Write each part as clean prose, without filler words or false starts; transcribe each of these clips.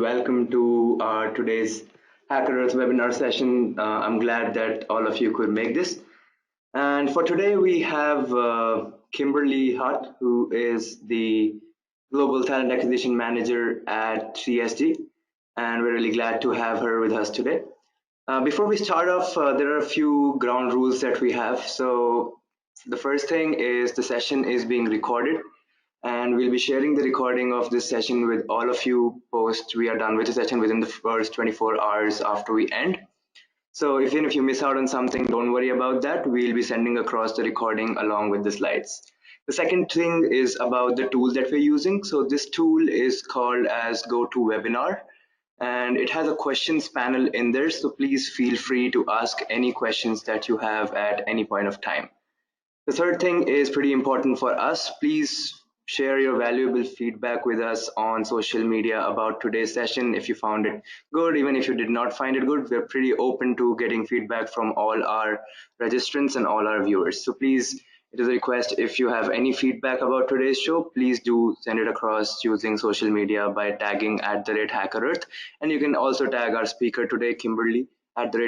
and welcome to today's Hackerearth webinar session. I'm glad that all of you could make this. And for today, we have Kimberly Haught, who is the Global Talent Acquisition Manager at 3SG, and we're really glad to have her with us today. Before we start off, there are a few ground rules that we have. So the first thing is the session is being recorded, and we'll be sharing the recording of this session with all of you post we are done with the session within the first 24 hours after we end. So even if you miss out on something, don't worry about that. We'll be sending across the recording along with the slides. The second thing is about the tool that we're using. So this tool is called as GoToWebinar, and it has a questions panel in there. So please feel free to ask any questions that you have at any point of time. The third thing is pretty important for us. Please share your valuable feedback with us on social media about today's session. If you found it good, even if you did not find it good, we're pretty open to getting feedback from all our registrants and all our viewers. So please, it is a request, if you have any feedback about today's show, please do send it across using social media by tagging @Hackerearth. And you can also tag our speaker today, Kimberly,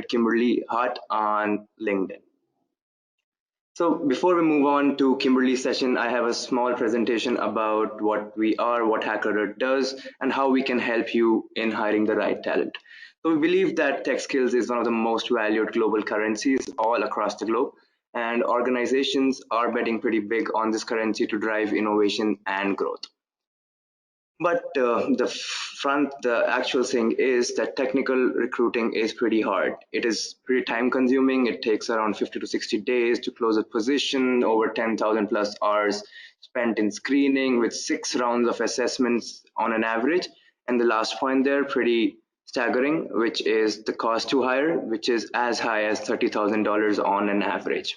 @Kimberly Haught on LinkedIn. So before we move on to Kimberly's session, I have a small presentation about what we are, what Hackerearth does, and how we can help you in hiring the right talent. So we believe that tech skills is one of the most valued global currencies all across the globe, and organizations are betting pretty big on this currency to drive innovation and growth. But the actual thing is that technical recruiting is pretty hard. It is pretty time consuming. It takes around 50 to 60 days to close a position, over 10,000 plus hours spent in screening with 6 rounds of assessments on an average. And the last point there, pretty staggering, which is the cost to hire, which is as high as $30,000 on an average.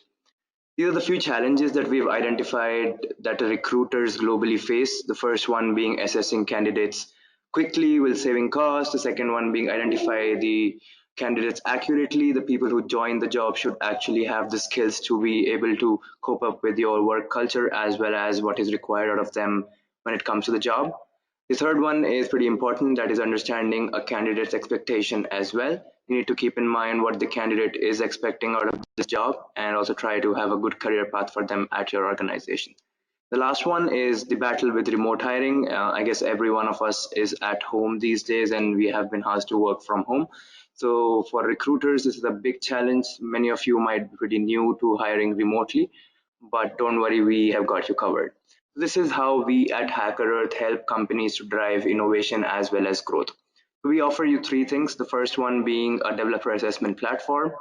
These are the few challenges that we've identified that recruiters globally face. The first one being assessing candidates quickly while saving costs. The second one being identify the candidates accurately. The people who join the job should actually have the skills to be able to cope up with your work culture as well as what is required out of them when it comes to the job. The third one is pretty important, that is understanding a candidate's expectation as well. You need to keep in mind what the candidate is expecting out of this job and also try to have a good career path for them at your organization. The last one is the battle with remote hiring. I guess every one of us is at home these days and we have been asked to work from home. So for recruiters, this is a big challenge. Many of you might be pretty new to hiring remotely, but don't worry, we have got you covered. This is how we at Hackerearth help companies to drive innovation as well as growth. We offer you 3 things. The first one being a developer assessment platform.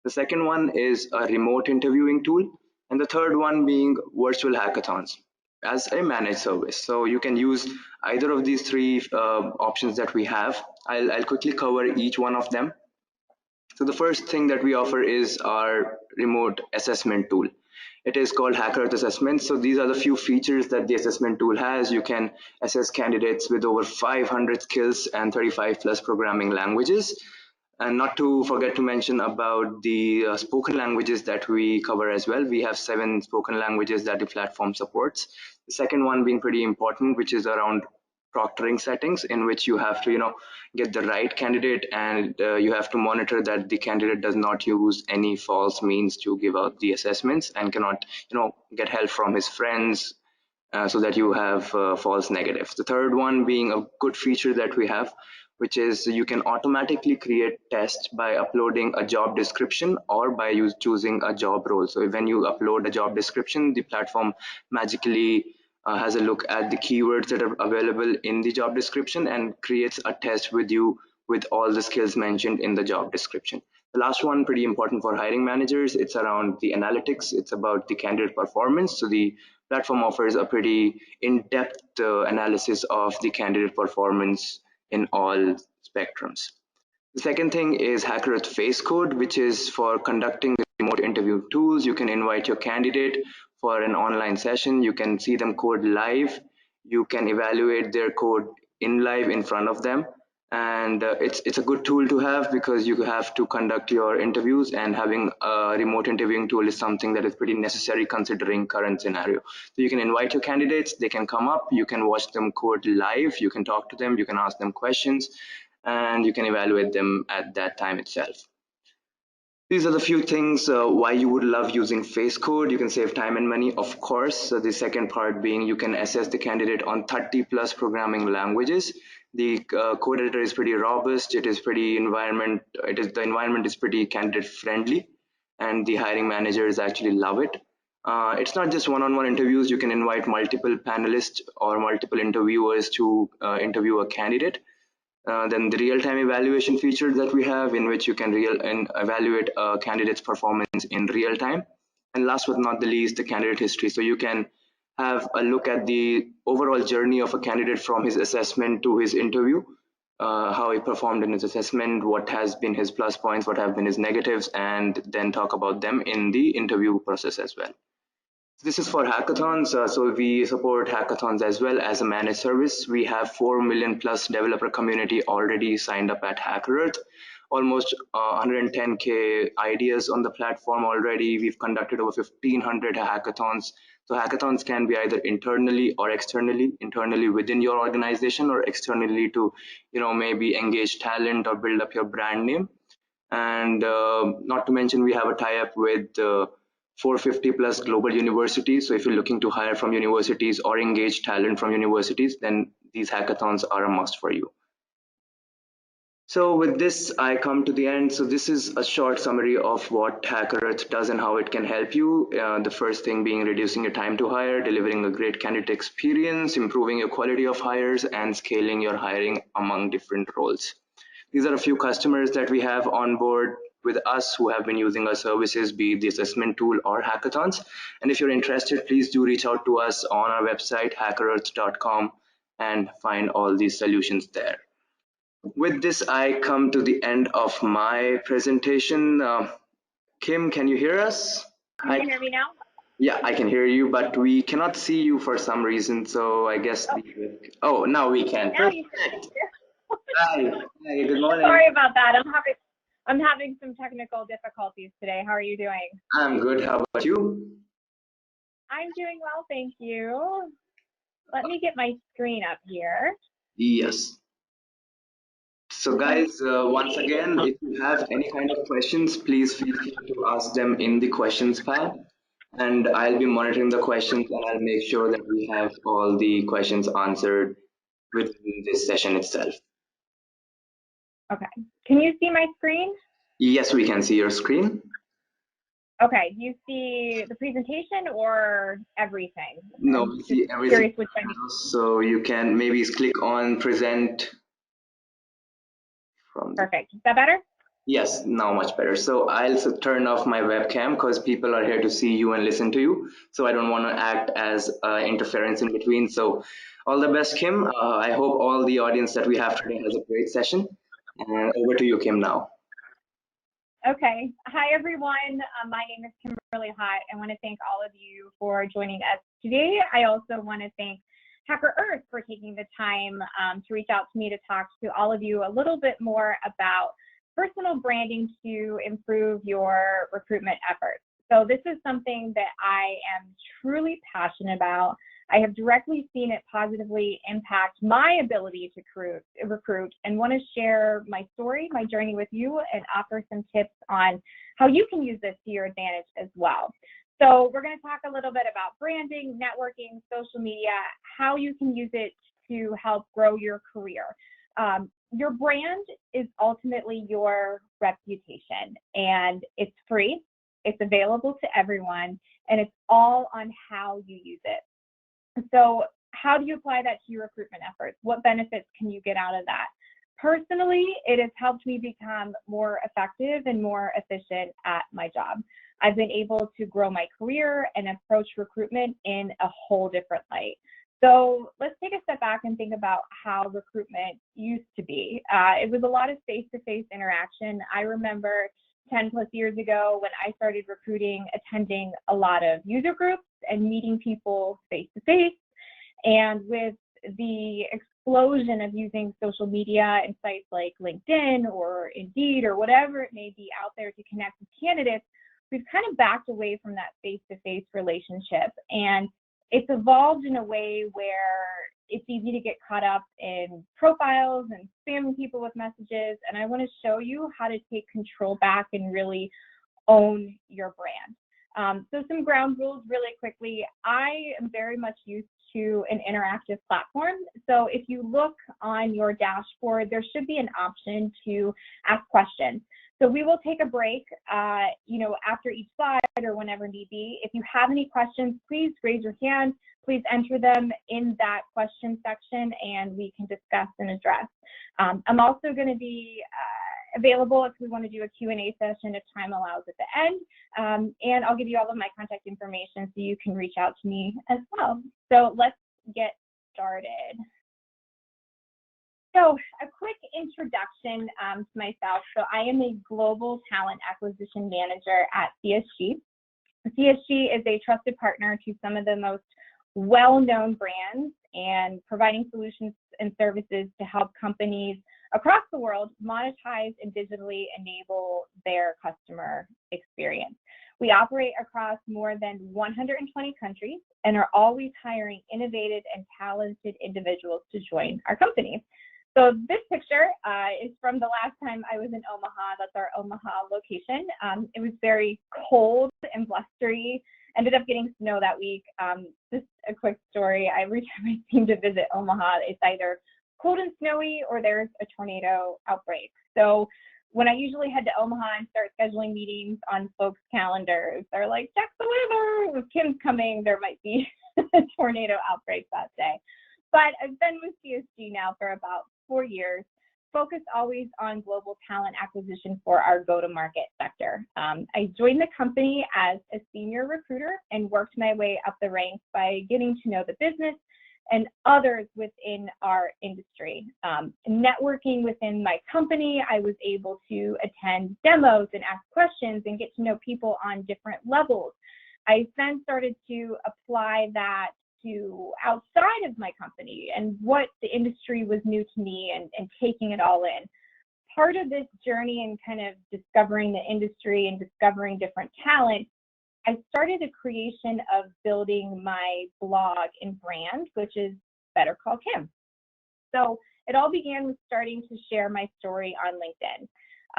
The second one is a remote interviewing tool. And the third one being virtual hackathons as a managed service. So you can use either of these 3 options that we have. I'll quickly cover each one of them. So the first thing that we offer is our remote assessment tool. It is called Hackerearth Assessment. So these are the few features that the assessment tool has. You can assess candidates with over 500 skills and 35 plus programming languages. And not to forget to mention about the spoken languages that we cover as well. We have 7 spoken languages that the platform supports. The second one being pretty important, which is around proctoring settings, in which you have to get the right candidate, and you have to monitor that the candidate does not use any false means to give out the assessments and cannot get help from his friends, so that you have false negatives. The third one being a good feature that we have, which is you can automatically create tests by uploading a job description or by choosing a job role. So when you upload a job description, the platform magically has a look at the keywords that are available in the job description and creates a test with you with all the skills mentioned in the job description. The last one, pretty important for hiring managers, it's around the analytics. It's about the candidate performance. So the platform offers a pretty in-depth analysis of the candidate performance in all spectrums. The second thing is Hackerearth Face Code, which is for conducting remote interview tools. You can invite your candidate for an online session. You can see them code live. You can evaluate their code in live in front of them. And it's a good tool to have because you have to conduct your interviews, and having a remote interviewing tool is something that is pretty necessary considering current scenario. So you can invite your candidates, they can come up, you can watch them code live, you can talk to them, you can ask them questions, and you can evaluate them at that time itself. These are the few things why you would love using face code. You can save time and money, of course. So the second part being you can assess the candidate on 30 plus programming languages. The code editor is pretty robust. It is pretty the environment is pretty candidate friendly, and the hiring managers actually love it. It's not just one-on-one interviews. You can invite multiple panelists or multiple interviewers to interview a candidate. Then the real-time evaluation feature that we have, in which you can evaluate a candidate's performance in real time. And last but not the least, the candidate history. So you can have a look at the overall journey of a candidate from his assessment to his interview, how he performed in his assessment, what has been his plus points, what have been his negatives, and then talk about them in the interview process as well. This is for hackathons. So we support hackathons as well as a managed service. We have 4 million plus developer community already signed up at Hackerearth. Almost 110K ideas on the platform already. We've conducted over 1,500 hackathons. So hackathons can be either internally or externally, internally within your organization or externally to, maybe engage talent or build up your brand name. And not to mention, we have a tie-up with 450 plus global universities. So if you're looking to hire from universities or engage talent from universities, then these hackathons are a must for you. So with this, I come to the end. So this is a short summary of what Hackerearth does and how it can help you. The first thing being reducing your time to hire, delivering a great candidate experience, improving your quality of hires, and scaling your hiring among different roles. These are a few customers that we have on board with us who have been using our services, be it the assessment tool or hackathons. And if you're interested, please do reach out to us on our website, hackerearth.com, and find all these solutions there. With this, I come to the end of my presentation. Kim, can you hear us? Can you hear me now? Yeah, I can hear you, but we cannot see you for some reason. So I guess now we can. Now you can. Hi, good morning. Sorry about that. I'm having some technical difficulties today. How are you doing? I'm good. How about you? I'm doing well, thank you. Let me get my screen up here. Yes. So guys, once again, if you have any kind of questions, please feel free to ask them in the questions pad, and I'll be monitoring the questions, and I'll make sure that we have all the questions answered within this session itself. Okay. Can you see my screen? Yes, we can see your screen. Okay. Do you see the presentation or everything? No, we see everything. So you can maybe click on present. Perfect. Is that better? Yes, now much better. So I'll turn off my webcam because people are here to see you and listen to you. So I don't want to act as interference in between. So all the best, Kim. I hope all the audience that we have today has a great session. And over to you, Kim, now. Okay. Hi, everyone. My name is Kimberly Haught. I want to thank all of you for joining us today. I also want to thank Hackerearth for taking the time to reach out to me to talk to all of you a little bit more about personal branding to improve your recruitment efforts. So this is something that I am truly passionate about. I have directly seen it positively impact my ability to recruit, and want to share my story, my journey with you, and offer some tips on how you can use this to your advantage as well. So we're going to talk a little bit about branding, networking, social media, how you can use it to help grow your career. Your brand is ultimately your reputation, and it's free, it's available to everyone, and it's all on how you use it. So how do you apply that to your recruitment efforts? What benefits can you get out of that? Personally, it has helped me become more effective and more efficient at my job. I've been able to grow my career and approach recruitment in a whole different light. So let's take a step back and think about how recruitment used to be. It was a lot of face-to-face interaction. I remember 10 plus years ago when I started recruiting, attending a lot of user groups and meeting people face-to-face. And with the explosion of using social media and sites like LinkedIn or Indeed or whatever it may be out there to connect with candidates, we've kind of backed away from that face-to-face relationship. And it's evolved in a way where it's easy to get caught up in profiles and spamming people with messages. And I want to show you how to take control back and really own your brand. So some ground rules really quickly. I am very much used to an interactive platform. So if you look on your dashboard, there should be an option to ask questions. So we will take a break, after each slide or whenever need be. If you have any questions, please raise your hand. Please enter them in that question section and we can discuss and address. I'm also going to be available if we want to do a Q&A session if time allows at the end. And I'll give you all of my contact information so you can reach out to me as well. So let's get started. So a quick introduction to myself. So I am a global talent acquisition manager at CSG. CSG is a trusted partner to some of the most well-known brands and providing solutions and services to help companies across the world monetize and digitally enable their customer experience. We operate across more than 120 countries and are always hiring innovative and talented individuals to join our company. So this picture is from the last time I was in Omaha. That's our Omaha location. It was very cold and blustery. Ended up getting snow that week. Just a quick story. Every time I seem to visit Omaha, it's either cold and snowy or there's a tornado outbreak. So when I usually head to Omaha and start scheduling meetings on folks' calendars, they're like, check the weather. If Kim's coming, there might be a tornado outbreak that day. But I've been with CSG now for about 4 years, focused always on global talent acquisition for our go-to-market sector. I joined the company as a senior recruiter and worked my way up the ranks by getting to know the business and others within our industry. Networking within my company, I was able to attend demos and ask questions and get to know people on different levels. I then started to apply that to outside of my company and what the industry was new to me and taking it all in. Part of this journey and kind of discovering the industry and discovering different talent, I started the creation of building my blog and brand, which is Better Call Kim. So it all began with starting to share my story on LinkedIn.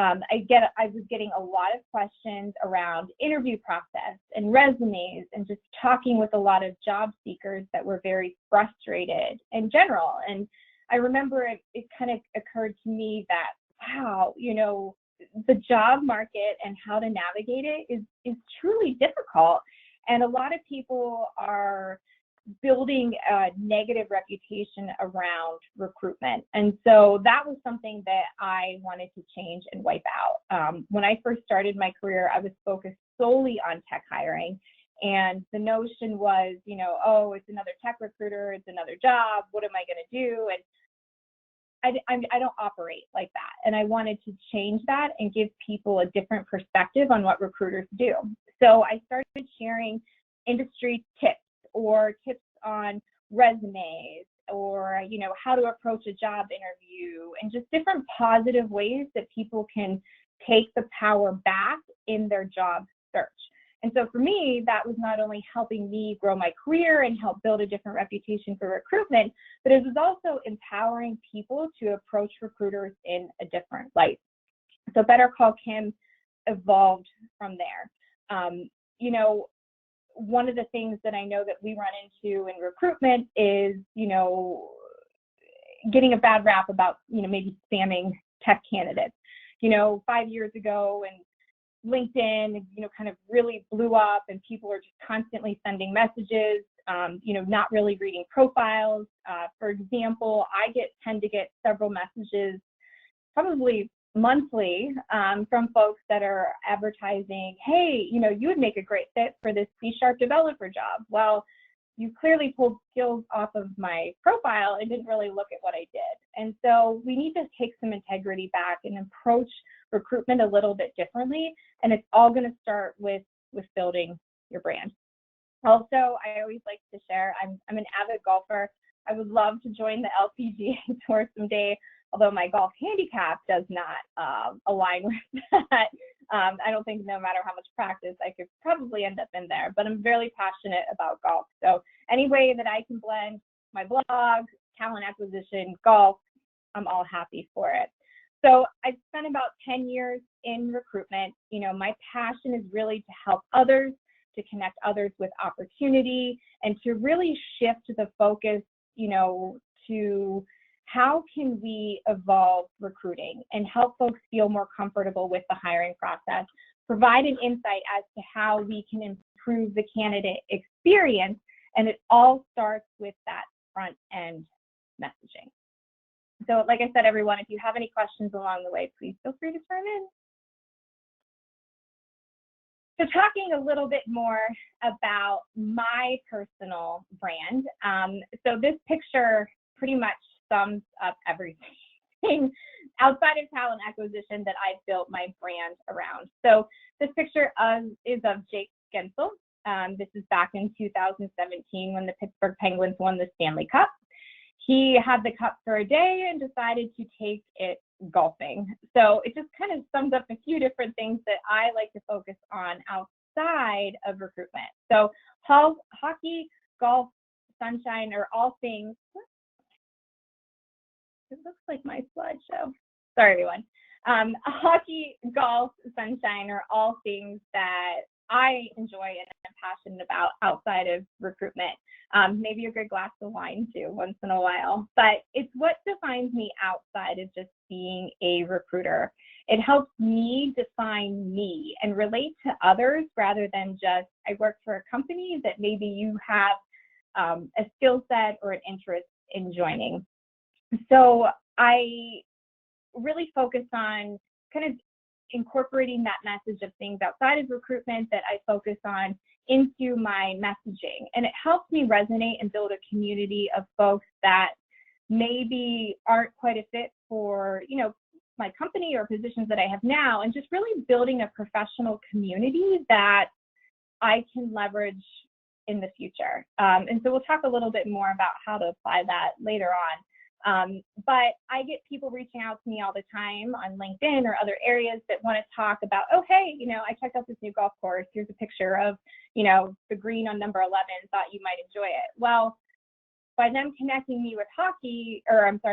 I was getting a lot of questions around interview process and resumes and just talking with a lot of job seekers that were very frustrated in general. And I remember it kind of occurred to me that, wow, the job market and how to navigate it is truly difficult. And a lot of people are building a negative reputation around recruitment. And so that was something that I wanted to change and wipe out. When I first started my career, I was focused solely on tech hiring. And the notion was, it's another tech recruiter, it's another job, what am I going to do? And I don't operate like that. And I wanted to change that and give people a different perspective on what recruiters do. So I started sharing industry tips or tips on resumes or, how to approach a job interview and just different positive ways that people can take the power back in their job search. And so for me, that was not only helping me grow my career and help build a different reputation for recruitment, but it was also empowering people to approach recruiters in a different light. So Better Call Kim evolved from there. One of the things that I know that we run into in recruitment is, getting a bad rap about, maybe spamming tech candidates. 5 years ago and LinkedIn, kind of really blew up and people are just constantly sending messages, not really reading profiles. For example, I tend to get several messages, probably monthly, from folks that are advertising, hey, you would make a great fit for this C# developer job. Well, you clearly pulled skills off of my profile and didn't really look at what I did. And so we need to take some integrity back and approach recruitment a little bit differently. And it's all going to start with building your brand. Also, I always like to share, I'm an avid golfer. I would love to join the LPGA tour someday, although my golf handicap does not align with that. I don't think no matter how much practice, I could probably end up in there, but I'm very passionate about golf. So any way that I can blend my blog, talent acquisition, golf, I'm all happy for it. So I've spent about 10 years in recruitment. You know, my passion is really to help others, to connect others with opportunity, and to really shift the focus, you know, to how can we evolve recruiting and help folks feel more comfortable with the hiring process, provide an insight as to how we can improve the candidate experience, and it all starts with that front end messaging. So like I said, everyone, if you have any questions along the way, please feel free to turn in. So talking a little bit more about my personal brand. So this picture pretty much sums up everything outside of talent acquisition that I've built my brand around. So this picture is of Jake Gensel. This is back in 2017 when the Pittsburgh Penguins won the Stanley Cup. He had the cup for a day and decided to take it golfing. So it just kind of sums up a few different things that I like to focus on outside of recruitment. So hockey, golf, sunshine are all things. It looks like my slideshow. Sorry, everyone. Hockey, golf, sunshine are all things that I enjoy and am passionate about outside of recruitment. Maybe a good glass of wine too, once in a while. But it's what defines me outside of just being a recruiter. It helps me define me and relate to others rather than just, I work for a company that maybe you have a skill set or an interest in joining. So I really focus on kind of incorporating that message of things outside of recruitment that I focus on into my messaging. And it helps me resonate and build a community of folks that maybe aren't quite a fit for, you know, my company or positions that I have now, and just really building a professional community that I can leverage in the future. And so we'll talk a little bit more about how to apply that later on. But I get people reaching out to me all the time on LinkedIn or other areas that want to talk about, oh, hey, you know, I checked out this new golf course. Here's a picture of, you know, the green on number 11, thought you might enjoy it. Well, by them connecting me with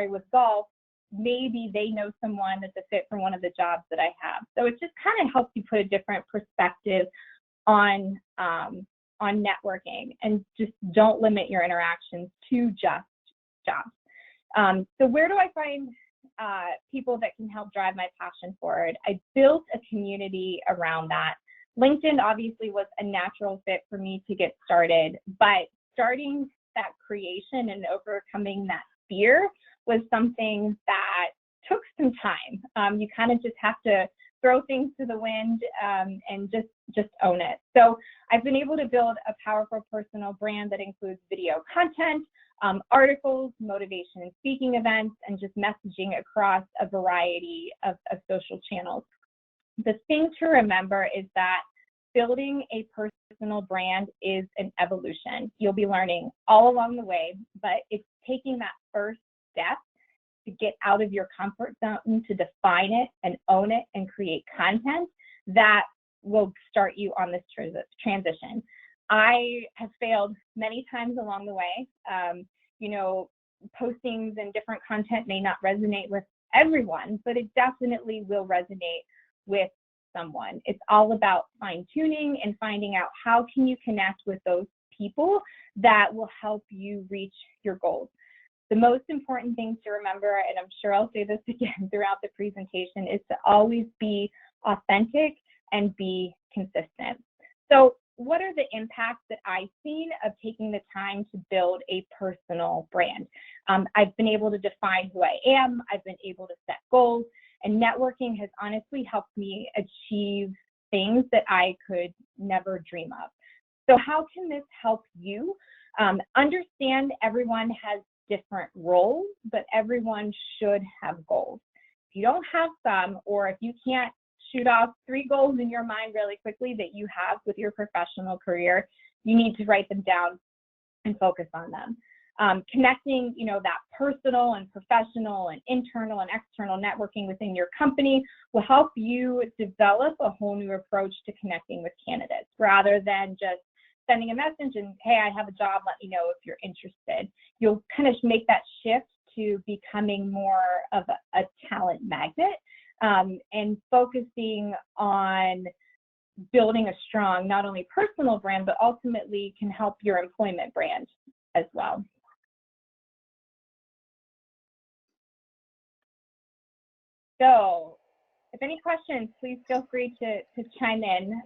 with golf, maybe they know someone that's a fit for one of the jobs that I have. So it just kind of helps you put a different perspective on networking, and just don't limit your interactions to just jobs. So where do I find people that can help drive my passion forward? I built a community around that. LinkedIn obviously was a natural fit for me to get started, but starting that creation and overcoming that fear was something that took some time. You kind of just have to throw things to the wind and just own it. So I've been able to build a powerful personal brand that includes video content, articles, motivation and speaking events, and just messaging across a variety of social channels. The thing to remember is that building a personal brand is an evolution. You'll be learning all along the way, but it's taking that first step to get out of your comfort zone, to define it and own it and create content that will start you on this transition. I have failed many times along the way. You know, postings and different content may not resonate with everyone, but it definitely will resonate with someone. It's all about fine-tuning and finding out how can you connect with those people that will help you reach your goals. The most important thing to remember, and I'm sure I'll say this again throughout the presentation, is to always be authentic and be consistent. So what are the impacts that I've seen of taking the time to build a personal brand? I've been able to define who I am. I've been able to set goals, and networking has honestly helped me achieve things that I could never dream of. So how can this help you? Understand everyone has different roles, but everyone should have goals. If you don't have some, or if you can't shoot off 3 goals in your mind really quickly that you have with your professional career, you need to write them down and focus on them. Connecting, that personal and professional and internal and external networking within your company will help you develop a whole new approach to connecting with candidates rather than just sending a message and, hey, I have a job, let me know if you're interested. You'll kind of make that shift to becoming more of a talent magnet and focusing on building a strong, not only personal brand, but ultimately can help your employment brand as well. So if any questions, please feel free to chime in.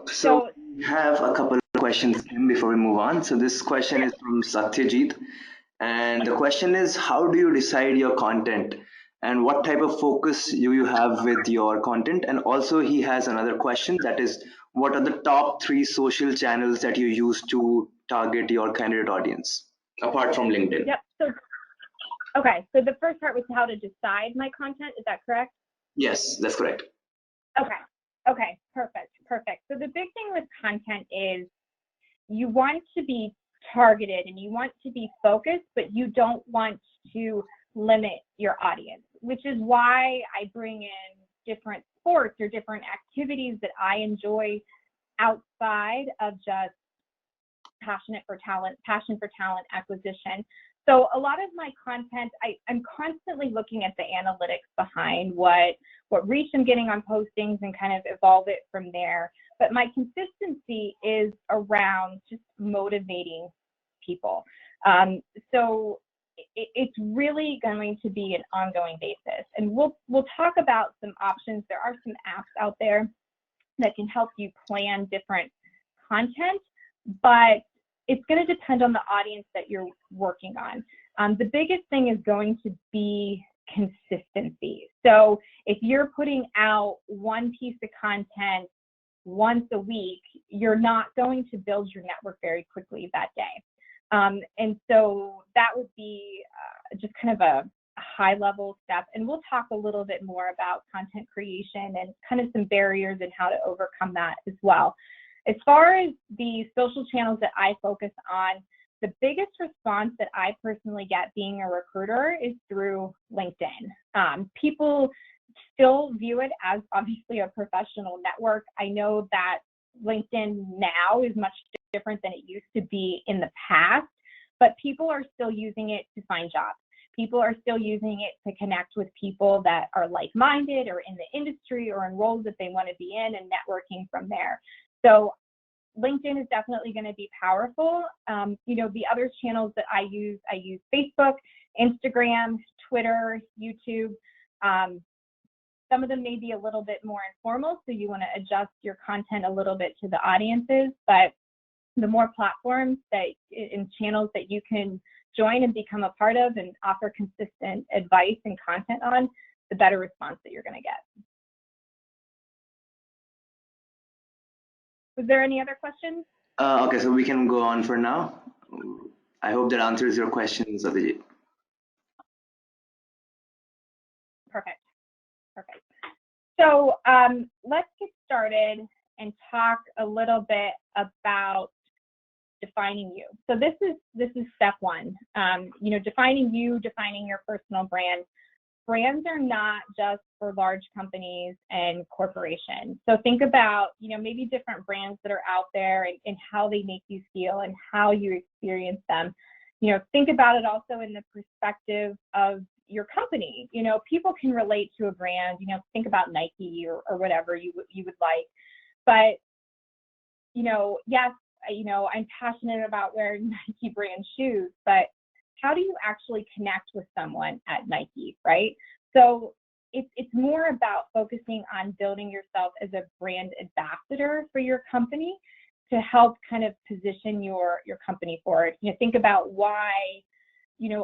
So we have a couple of questions before we move on. So this question is from Satyajit. And the question is, how do you decide your content and what type of focus do you have with your content? And also he has another question, that is, what are the top 3 social channels that you use to target your candidate audience apart from LinkedIn? Yep. Okay. So the first part was how to decide my content. Is that correct? Yes, that's correct. Okay. Perfect. So the big thing with content is you want to be targeted and you want to be focused, but you don't want to limit your audience, which is why I bring in different sports or different activities that I enjoy outside of just passion for talent acquisition. So a lot of my content, I'm constantly looking at the analytics behind what reach I'm getting on postings and kind of evolve it from there. But my consistency is around just motivating people. So it's really going to be an ongoing basis. And we'll talk about some options. There are some apps out there that can help you plan different content, but it's going to depend on the audience that you're working on. The biggest thing is going to be consistency. So if you're putting out one piece of content once a week, you're not going to build your network very quickly that day. And so that would be just kind of a high level step. And we'll talk a little bit more about content creation and kind of some barriers and how to overcome that as well. As far as the social channels that I focus on, the biggest response that I personally get being a recruiter is through LinkedIn. People still view it as obviously a professional network. I know that LinkedIn now is much different than it used to be in the past, but people are still using it to find jobs. People are still using it to connect with people that are like-minded or in the industry or in roles that they want to be in and networking from there. So LinkedIn is definitely going to be powerful. The other channels that I use Facebook, Instagram, Twitter, YouTube. Some of them may be a little bit more informal, so you want to adjust your content a little bit to the audiences, but the more platforms and channels that you can join and become a part of and offer consistent advice and content on, the better response that you're going to get. Was there any other questions? Okay, so we can go on for now. I hope that answers your questions, Abhijit. Perfect. So let's get started and talk a little bit about defining you. So this is step one. Defining you, defining your personal brand. Brands are not just for large companies and corporations. So think about, maybe different brands that are out there and how they make you feel and how you experience them. Think about it also in the perspective of your company. People can relate to a brand, think about Nike or whatever you would like. But, yes, I'm passionate about wearing Nike brand shoes, but how do you actually connect with someone at Nike, right? So it's more about focusing on building yourself as a brand ambassador for your company to help kind of position your company forward. Think about why,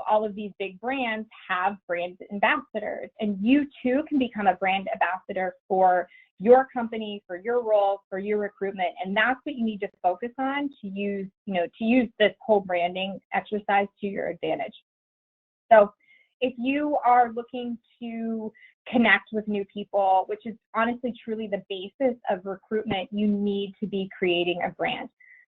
all of these big brands have brand ambassadors, and you too can become a brand ambassador for your company, for your role, for your recruitment. And that's what you need to focus on to use this whole branding exercise to your advantage. So if you are looking to connect with new people, which is honestly truly the basis of recruitment, you need to be creating a brand.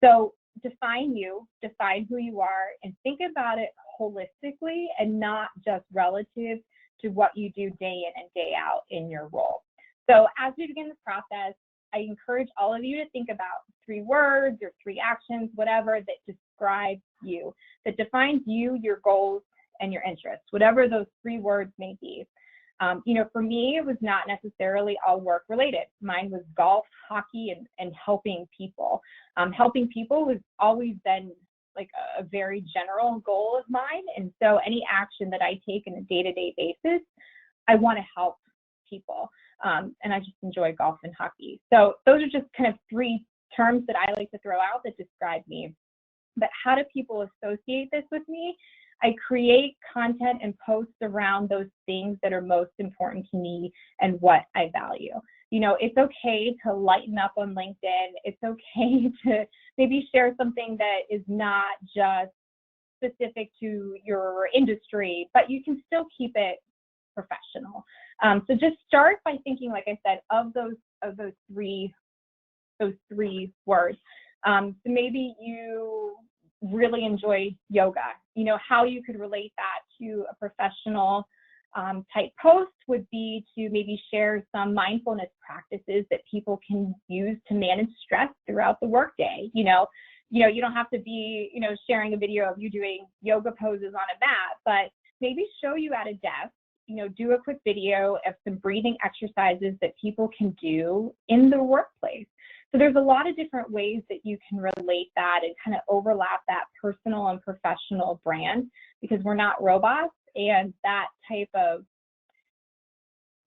So define you, define who you are, and think about it holistically and not just relative to what you do day in and day out in your role. So as we begin this process, I encourage all of you to think about 3 words or 3 actions, whatever that describes you, that defines you, your goals, and your interests, whatever those 3 words may be. For me, it was not necessarily all work related. Mine was golf, hockey, and helping people. Helping people has always been like a very general goal of mine. And so any action that I take on a day-to-day basis, I want to help people. And I just enjoy golf and hockey. So those are just kind of 3 terms that I like to throw out that describe me. But how do people associate this with me? I create content and posts around those things that are most important to me and what I value. It's okay to lighten up on LinkedIn. It's okay to maybe share something that is not just specific to your industry, but you can still keep it professional. So just start by thinking, like I said, of those three words. So maybe you really enjoy yoga. How you could relate that to a professional type post would be to maybe share some mindfulness practices that people can use to manage stress throughout the workday. You don't have to be, sharing a video of you doing yoga poses on a mat, but maybe show you at a desk, do a quick video of some breathing exercises that people can do in the workplace. So there's a lot of different ways that you can relate that and kind of overlap that personal and professional brand, because we're not robots, and that type of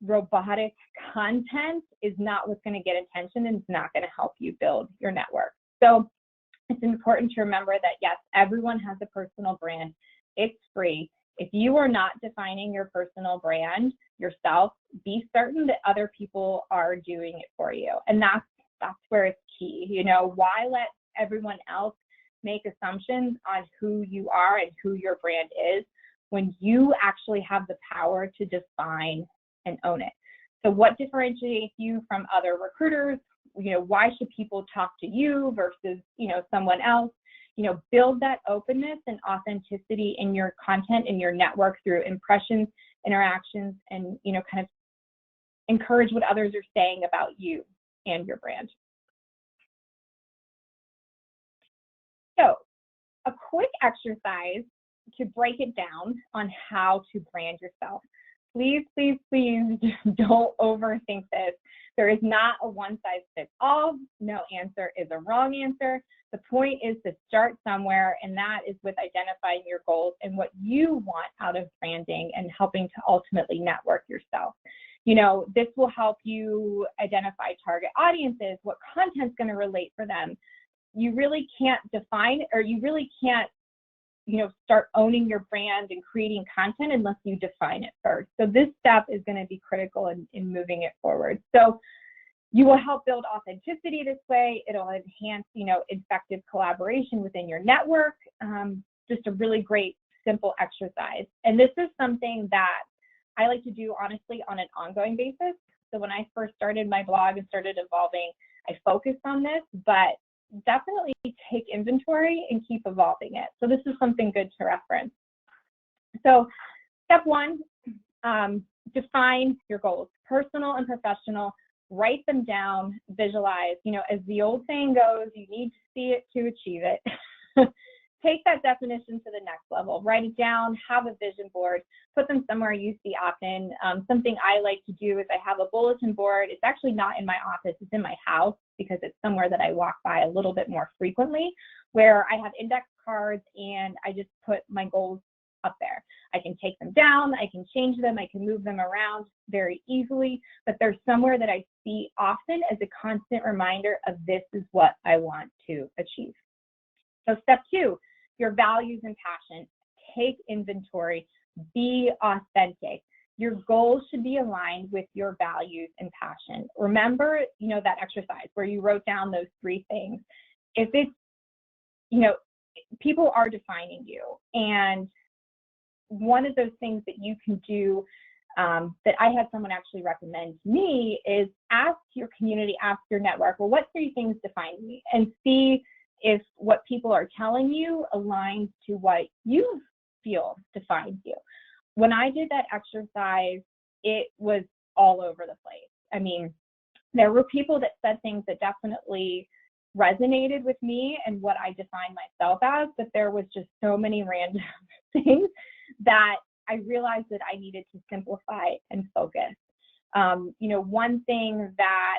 robotic content is not what's going to get attention and it's not going to help you build your network. So it's important to remember that, yes, everyone has a personal brand. It's free. If you are not defining your personal brand yourself, be certain that other people are doing it for you. And that's where it's key. Why let everyone else make assumptions on who you are and who your brand is when you actually have the power to define and own it? So what differentiates you from other recruiters? Why should people talk to you versus, someone else? Build that openness and authenticity in your content, in your network, through impressions, interactions, and, kind of encourage what others are saying about you and your brand. So a quick exercise to break it down on how to brand yourself. Please, please, please don't overthink this. There is not a one-size-fits-all. No answer is a wrong answer. The point is to start somewhere, and that is with identifying your goals and what you want out of branding and helping to ultimately network yourself. This will help you identify target audiences, what content's going to relate for them. You really can't define, or you really can't, start owning your brand and creating content unless you define it first. So this step is going to be critical in moving it forward. So you will help build authenticity this way. It'll enhance, effective collaboration within your network. Just a really great, simple exercise. And this is something that I like to do, honestly, on an ongoing basis. So when I first started my blog and started evolving, I focused on this, but definitely take inventory and keep evolving it. So this is something good to reference. So step 1, define your goals, personal and professional. Write them down, visualize. As the old saying goes, you need to see it to achieve it. Take that definition to the next level. Write it down, have a vision board, put them somewhere you see often. Something I like to do is I have a bulletin board. It's actually not in my office, it's in my house, because it's somewhere that I walk by a little bit more frequently, where I have index cards and I just put my goals up there. I can take them down, I can change them, I can move them around very easily, but they're somewhere that I see often as a constant reminder of this is what I want to achieve. So step 2, your values and passion. Take inventory, be authentic. Your goals should be aligned with your values and passion. Remember, that exercise where you wrote down those 3 things. If it's, people are defining you, and one of those things that you can do that I had someone actually recommend to me is ask your community, ask your network, well, what 3 things define me? And see if what people are telling you aligns to what you feel defines you. When I did that exercise, it was all over the place. I mean, there were people that said things that definitely resonated with me and what I define myself as, but there was just so many random things that I realized that I needed to simplify and focus. One thing that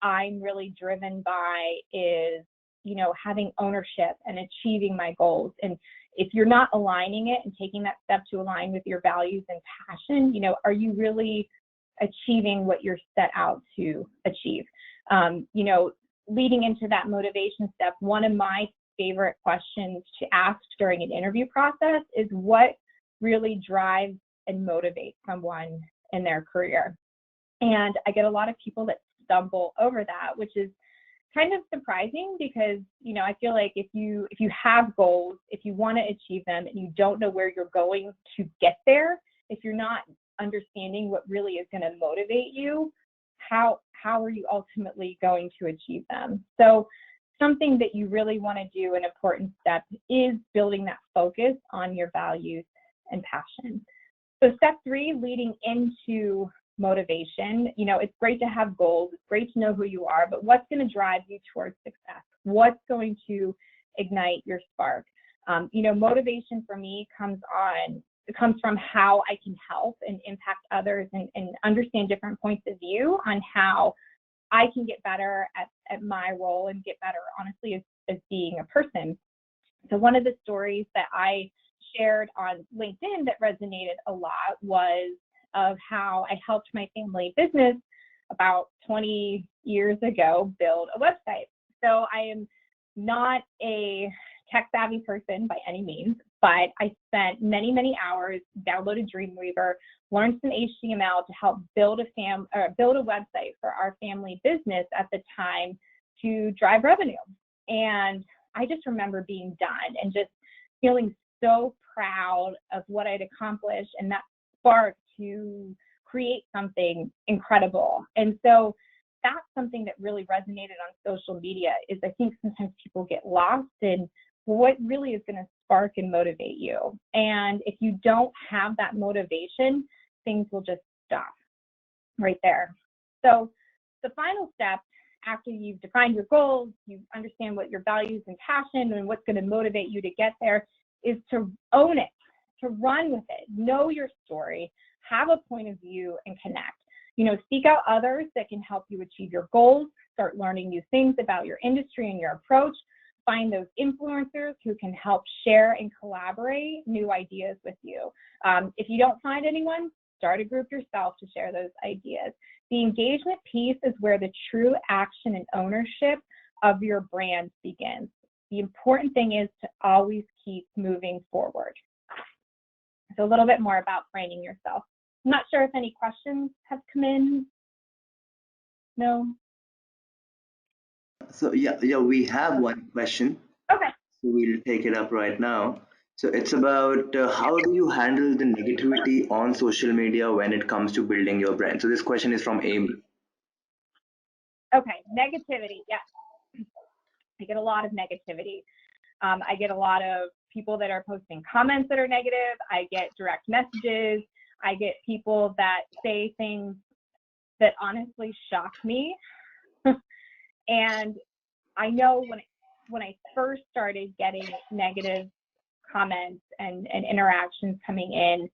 I'm really driven by is, having ownership and achieving my goals. And if you're not aligning it and taking that step to align with your values and passion, are you really achieving what you're set out to achieve? Leading into that motivation step, one of my favorite questions to ask during an interview process is what really drives and motivates someone in their career. And I get a lot of people that stumble over that, which is kind of surprising because, I feel like if you have goals, if you want to achieve them and you don't know where you're going to get there, if you're not understanding what really is going to motivate you, how are you ultimately going to achieve them? So something that you really want to do, an important step, is building that focus on your values and passion. So step 3, leading into motivation, it's great to have goals, it's great to know who you are, but what's going to drive you towards success? What's going to ignite your spark? Motivation for me comes from how I can help and impact others and understand different points of view on how I can get better at my role and get better, honestly, as being a person. So one of the stories that I shared on LinkedIn that resonated a lot was of how I helped my family business about 20 years ago build a website. So I am not a tech-savvy person by any means, but I spent many, many hours, downloaded Dreamweaver, learned some HTML to help build a website for our family business at the time to drive revenue. And I just remember being done and just feeling so proud of what I'd accomplished and that spark to create something incredible. And so that's something that really resonated on social media is I think sometimes people get lost in what really is going to spark and motivate you. And if you don't have that motivation, things will just stop right there. So the final step, after you've defined your goals, you understand what your values and passion and what's going to motivate you to get there, is to own it, to run with it, know your story, have a point of view, and connect. Seek out others that can help you achieve your goals, start learning new things about your industry and your approach, find those influencers who can help share and collaborate new ideas with you. If you don't find anyone, start a group yourself to share those ideas. The engagement piece is where the true action and ownership of your brand begins. The important thing is to always keep moving forward. So a little bit more about framing yourself. I'm not sure if any questions have come in. No? So yeah, we have one question. Okay. So we'll take it up right now. So it's about how do you handle the negativity on social media when it comes to building your brand? So this question is from Amy. Okay, negativity, yes. I get a lot of negativity. I get a lot of people that are posting comments that are negative. I get direct messages. I get people that say things that honestly shock me. And I know when I first started getting negative comments and interactions coming in,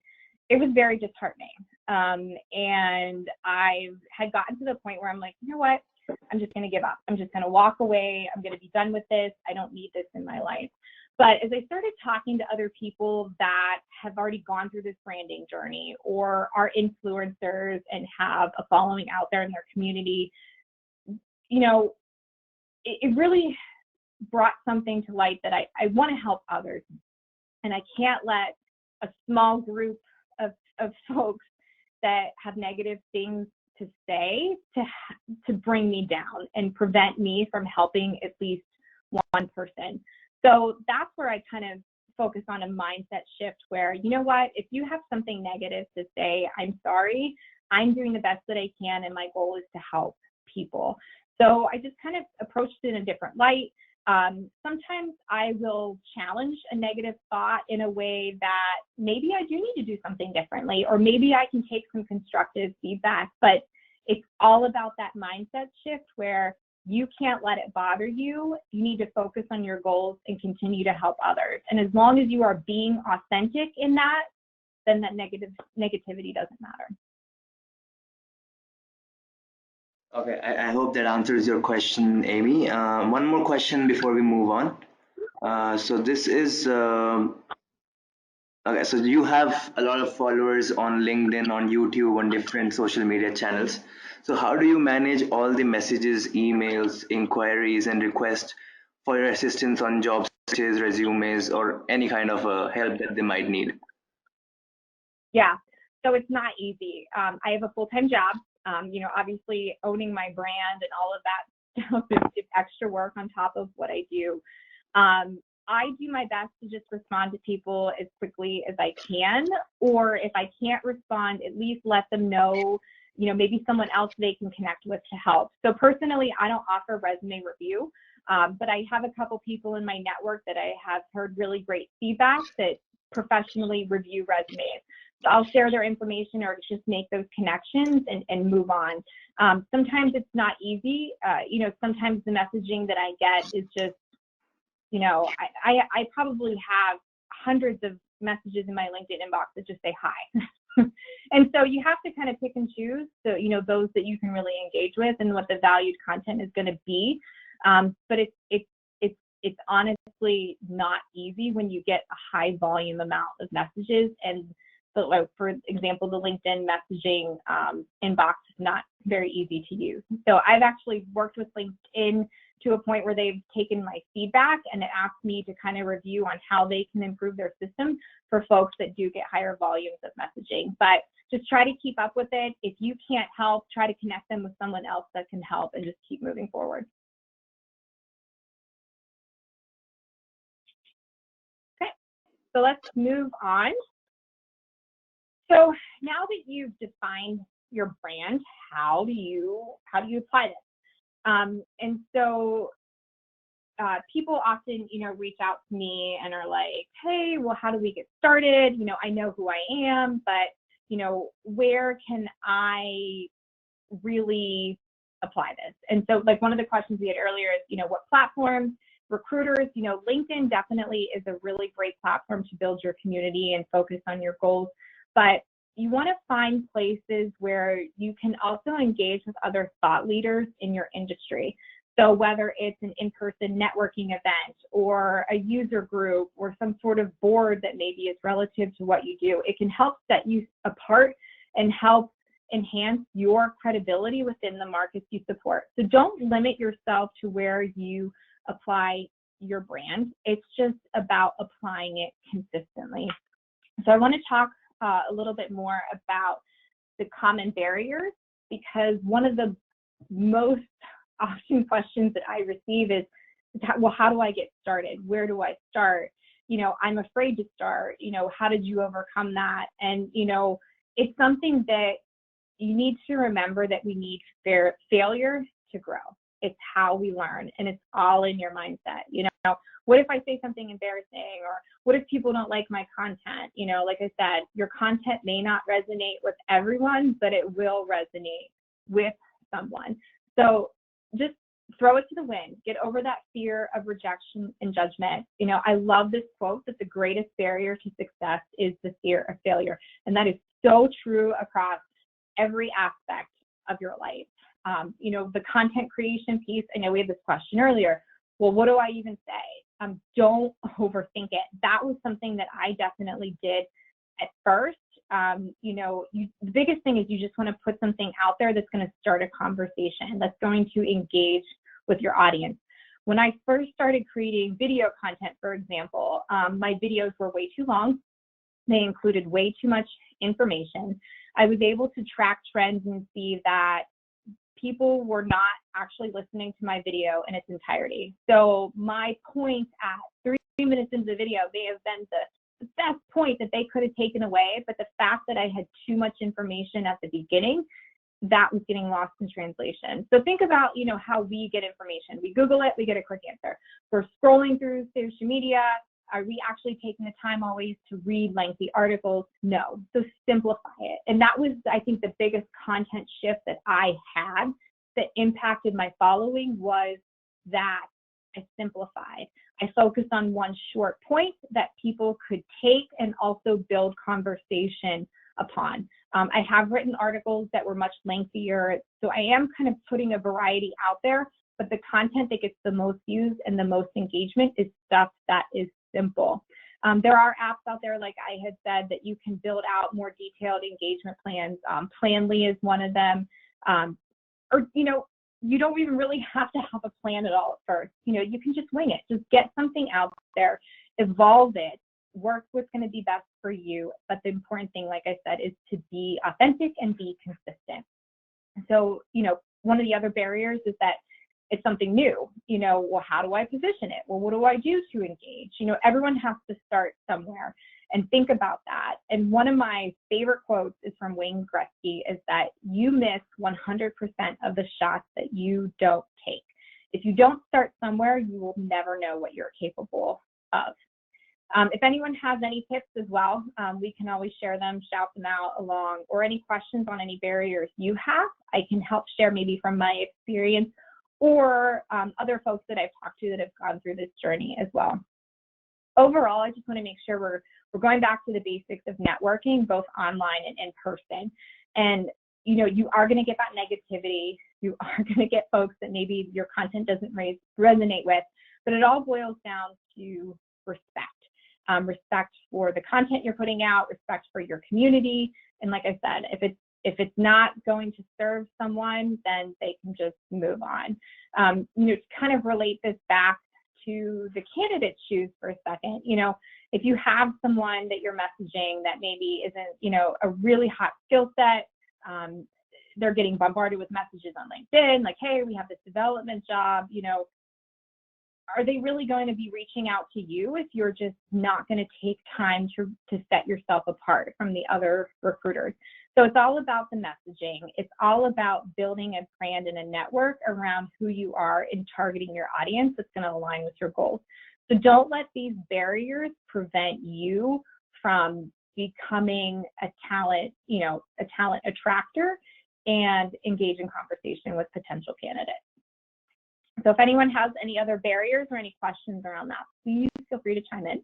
it was very disheartening. And I had gotten to the point where I'm like, you know what? I'm just going to give up. I'm just going to walk away. I'm going to be done with this. I don't need this in my life. But as I started talking to other people that have already gone through this branding journey or are influencers and have a following out there in their community, it really brought something to light that I want to help others. And I can't let a small group of folks that have negative things to say to bring me down and prevent me from helping at least one person. So that's where I kind of focus on a mindset shift where, you know what, if you have something negative to say, I'm sorry, I'm doing the best that I can, and my goal is to help people. So I just kind of approached it in a different light. Sometimes I will challenge a negative thought in a way that maybe I do need to do something differently, or maybe I can take some constructive feedback, but it's all about that mindset shift where you can't let it bother you. You need to focus on your goals and continue to help others. And as long as you are being authentic in that, then that negativity doesn't matter. Okay, I hope that answers your question, Amy. One more question before we move on. So this is okay. So you have a lot of followers on LinkedIn, on YouTube, on different social media channels. So how do you manage all the messages, emails, inquiries, and requests for your assistance on job searches, resumes, or any kind of help that they might need? Yeah, so it's not easy. I have a full-time job. Obviously owning my brand and all of that stuff is extra work on top of what I do. I do my best to just respond to people as quickly as I can, or if I can't respond, at least let them know, maybe someone else they can connect with to help. So personally, I don't offer resume review, but I have a couple people in my network that I have heard really great feedback that professionally review resumes. So I'll share their information or just make those connections and move on. Sometimes it's not easy. Sometimes the messaging that I get is just, I probably have hundreds of messages in my LinkedIn inbox that just say hi. And so you have to kind of pick and choose, so, those that you can really engage with and what the valued content is going to be. But it's honestly not easy when you get a high volume amount of messages. And so, for example, the LinkedIn messaging inbox is not very easy to use. So I've actually worked with LinkedIn to a point where they've taken my feedback and asked me to kind of review on how they can improve their system for folks that do get higher volumes of messaging. But just try to keep up with it. If you can't help, try to connect them with someone else that can help and just keep moving forward. Okay, so let's move on. So now that you've defined your brand, how do you apply this? And so people often, reach out to me and are like, hey, well, how do we get started? I know who I am, but, where can I really apply this? And so like one of the questions we had earlier is, what platforms, recruiters, LinkedIn definitely is a really great platform to build your community and focus on your goals. But you want to find places where you can also engage with other thought leaders in your industry. So whether it's an in-person networking event or a user group or some sort of board that maybe is relative to what you do, it can help set you apart and help enhance your credibility within the markets you support. So don't limit yourself to where you apply your brand. It's just about applying it consistently. So I want to talk a little bit more about the common barriers, because one of the most often questions that I receive is, well, how do I get started? Where do I start? I'm afraid to start. How did you overcome that? And, it's something that you need to remember, that we need failure to grow. It's how we learn, and it's all in your mindset. What if I say something embarrassing, or what if people don't like my content? Like I said, your content may not resonate with everyone, but it will resonate with someone. So just throw it to the wind. Get over that fear of rejection and judgment. I love this quote, that the greatest barrier to success is the fear of failure. And that is so true across every aspect of your life. The content creation piece, I know we had this question earlier. Well, what do I even say? Don't overthink it. That was something that I definitely did at first. The biggest thing is you just want to put something out there that's going to start a conversation, that's going to engage with your audience. When I first started creating video content, for example, my videos were way too long. They included way too much information. I was able to track trends and see that people were not actually listening to my video in its entirety. So my point at 3 minutes into the video may have been the best point that they could have taken away, but the fact that I had too much information at the beginning that was getting lost in translation. So think about, how we get information. We Google it, we get a quick answer. We're scrolling through social media. Are we actually taking the time always to read lengthy articles? No. So simplify it. And that was, I think, the biggest content shift that I had that impacted my following was that I simplified. I focused on one short point that people could take and also build conversation upon. I have written articles that were much lengthier, so I am kind of putting a variety out there, but the content that gets the most views and the most engagement is stuff that is simple. There are apps out there, like I had said, that you can build out more detailed engagement plans. Planly is one of them. Or, you don't even really have to have a plan at all at first. You can just wing it. Just get something out there, evolve it, work what's going to be best for you. But the important thing, like I said, is to be authentic and be consistent. So, one of the other barriers is that it's something new. Well, how do I position it? Well, what do I do to engage? Everyone has to start somewhere and think about that. And one of my favorite quotes is from Wayne Gretzky, is that you miss 100% of the shots that you don't take. If you don't start somewhere, you will never know what you're capable of. If anyone has any tips as well, we can always share them, shout them out along, or any questions on any barriers you have, I can help share maybe from my experience or other folks that I've talked to that have gone through this journey as well. Overall, I just want to make sure we're going back to the basics of networking, both online and in person. And, you are going to get that negativity. You are going to get folks that maybe your content doesn't resonate with, but it all boils down to respect. Respect for the content you're putting out, respect for your community. And like I said, if it's not going to serve someone, then they can just move on. To kind of relate this back to the candidate's shoes for a second, if you have someone that you're messaging that maybe isn't, a really hot skill set, they're getting bombarded with messages on LinkedIn, like, hey, we have this development job, are they really going to be reaching out to you if you're just not going to take time to set yourself apart from the other recruiters? So it's all about the messaging. It's all about building a brand and a network around who you are and targeting your audience that's going to align with your goals. So don't let these barriers prevent you from becoming a talent attractor and engage in conversation with potential candidates. So if anyone has any other barriers or any questions around that, please feel free to chime in.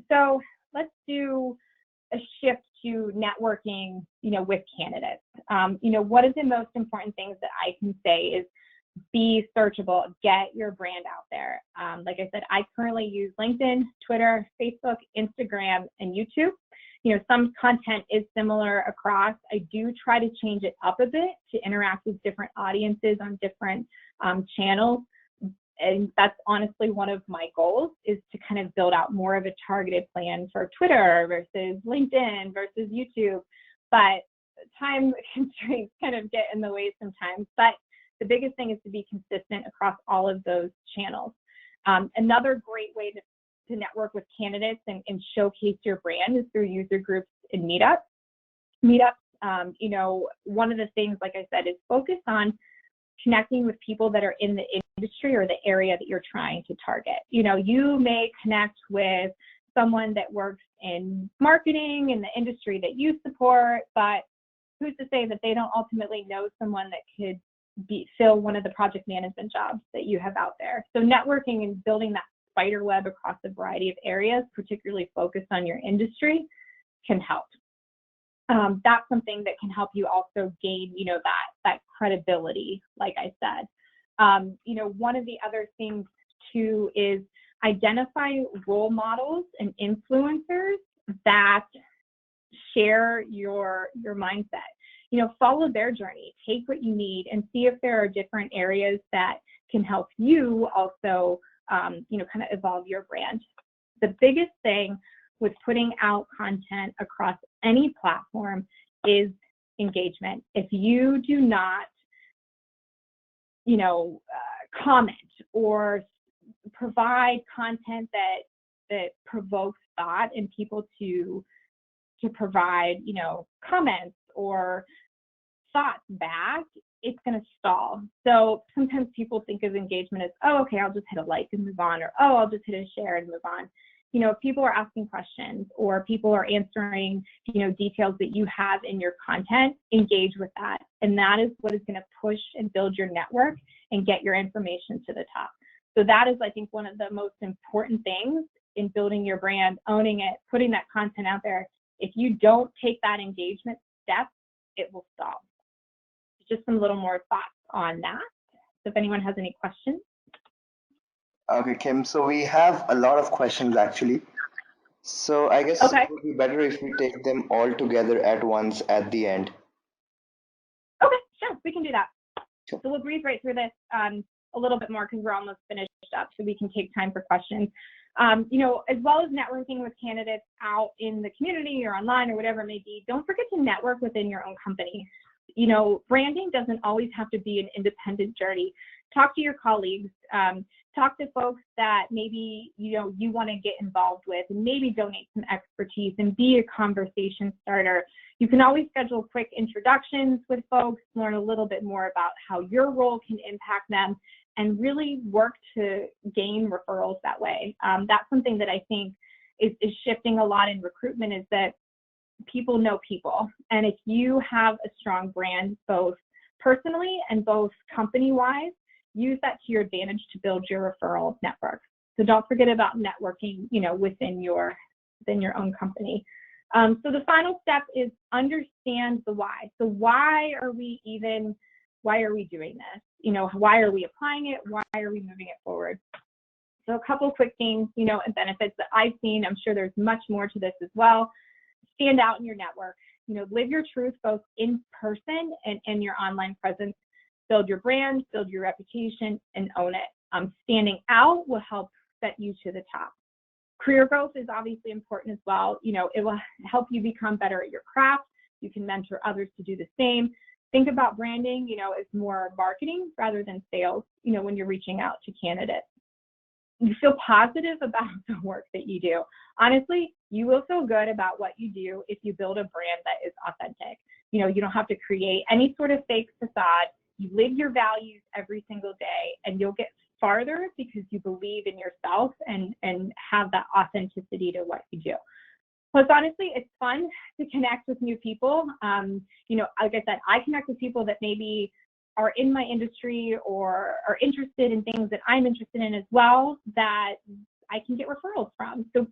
So let's do a shift to networking, with candidates. What is the most important things that I can say is be searchable, get your brand out there. Like I said, I currently use LinkedIn, Twitter, Facebook, Instagram, and YouTube. Some content is similar across. I do try to change it up a bit to interact with different audiences on different channels. And that's honestly one of my goals, is to kind of build out more of a targeted plan for Twitter versus LinkedIn versus YouTube. But time constraints kind of get in the way sometimes. But the biggest thing is to be consistent across all of those channels. Another great way to network with candidates and showcase your brand is through user groups and meetups. One of the things, like I said, is focus on connecting with people that are in the industry or the area that you're trying to target. You may connect with someone that works in marketing in the industry that you support, but who's to say that they don't ultimately know someone that could fill one of the project management jobs that you have out there. So networking and building that spider web across a variety of areas, particularly focused on your industry, can help. That's something that can help you also gain, that credibility, like I said. One of the other things too is identify role models and influencers that share your mindset. Follow their journey, take what you need, and see if there are different areas that can help you also, kind of evolve your brand. The biggest thing with putting out content across any platform is engagement. If you do not, comment or provide content that provokes thought and people to to provide, comments or thoughts back, it's going to stall. So sometimes people think of engagement as, oh, okay, I'll just hit a like and move on, or, oh, I'll just hit a share and move on. If people are asking questions or people are answering, details that you have in your content, engage with that. And that is what is going to push and build your network and get your information to the top. So that is, I think, one of the most important things in building your brand, owning it, putting that content out there. If you don't take that engagement step, it will stall. Just some little more thoughts on that. So if anyone has any questions. Okay, Kim. So we have a lot of questions actually. So I guess Okay. it would be better if we take them all together at once at the end. Okay, sure, we can do that. Sure. So we'll breeze right through this a little bit more because we're almost finished up, so we can take time for questions. As well as networking with candidates out in the community or online or whatever it may be, don't forget to network within your own company. Branding doesn't always have to be an independent journey. Talk to your colleagues, talk to folks that maybe, you want to get involved with, and maybe donate some expertise and be a conversation starter. You can always schedule quick introductions with folks, learn a little bit more about how your role can impact them, and really work to gain referrals that way. That's something that I think is shifting a lot in recruitment, is that people know people. And if you have a strong brand, both personally and both company-wise, use that to your advantage to build your referral network. So don't forget about networking, within your own company. So the final step is understand the why. So why are we doing this? Why are we applying it? Why are we moving it forward? So a couple quick things, and benefits that I've seen. I'm sure there's much more to this as well. Stand out in your network. Live your truth both in person and in your online presence. Build your brand, build your reputation, and own it. Standing out will help set you to the top. Career growth is obviously important as well. It will help you become better at your craft. You can mentor others to do the same. Think about branding, as more marketing rather than sales, when you're reaching out to candidates. You feel positive about the work that you do. Honestly, you will feel good about what you do if you build a brand that is authentic. You don't have to create any sort of fake facade. You live your values every single day, and you'll get farther because you believe in yourself and have that authenticity to what you do. Plus, honestly, it's fun to connect with new people. Like I said, I connect with people that maybe are in my industry or are interested in things that I'm interested in as well, that I can get referrals from. So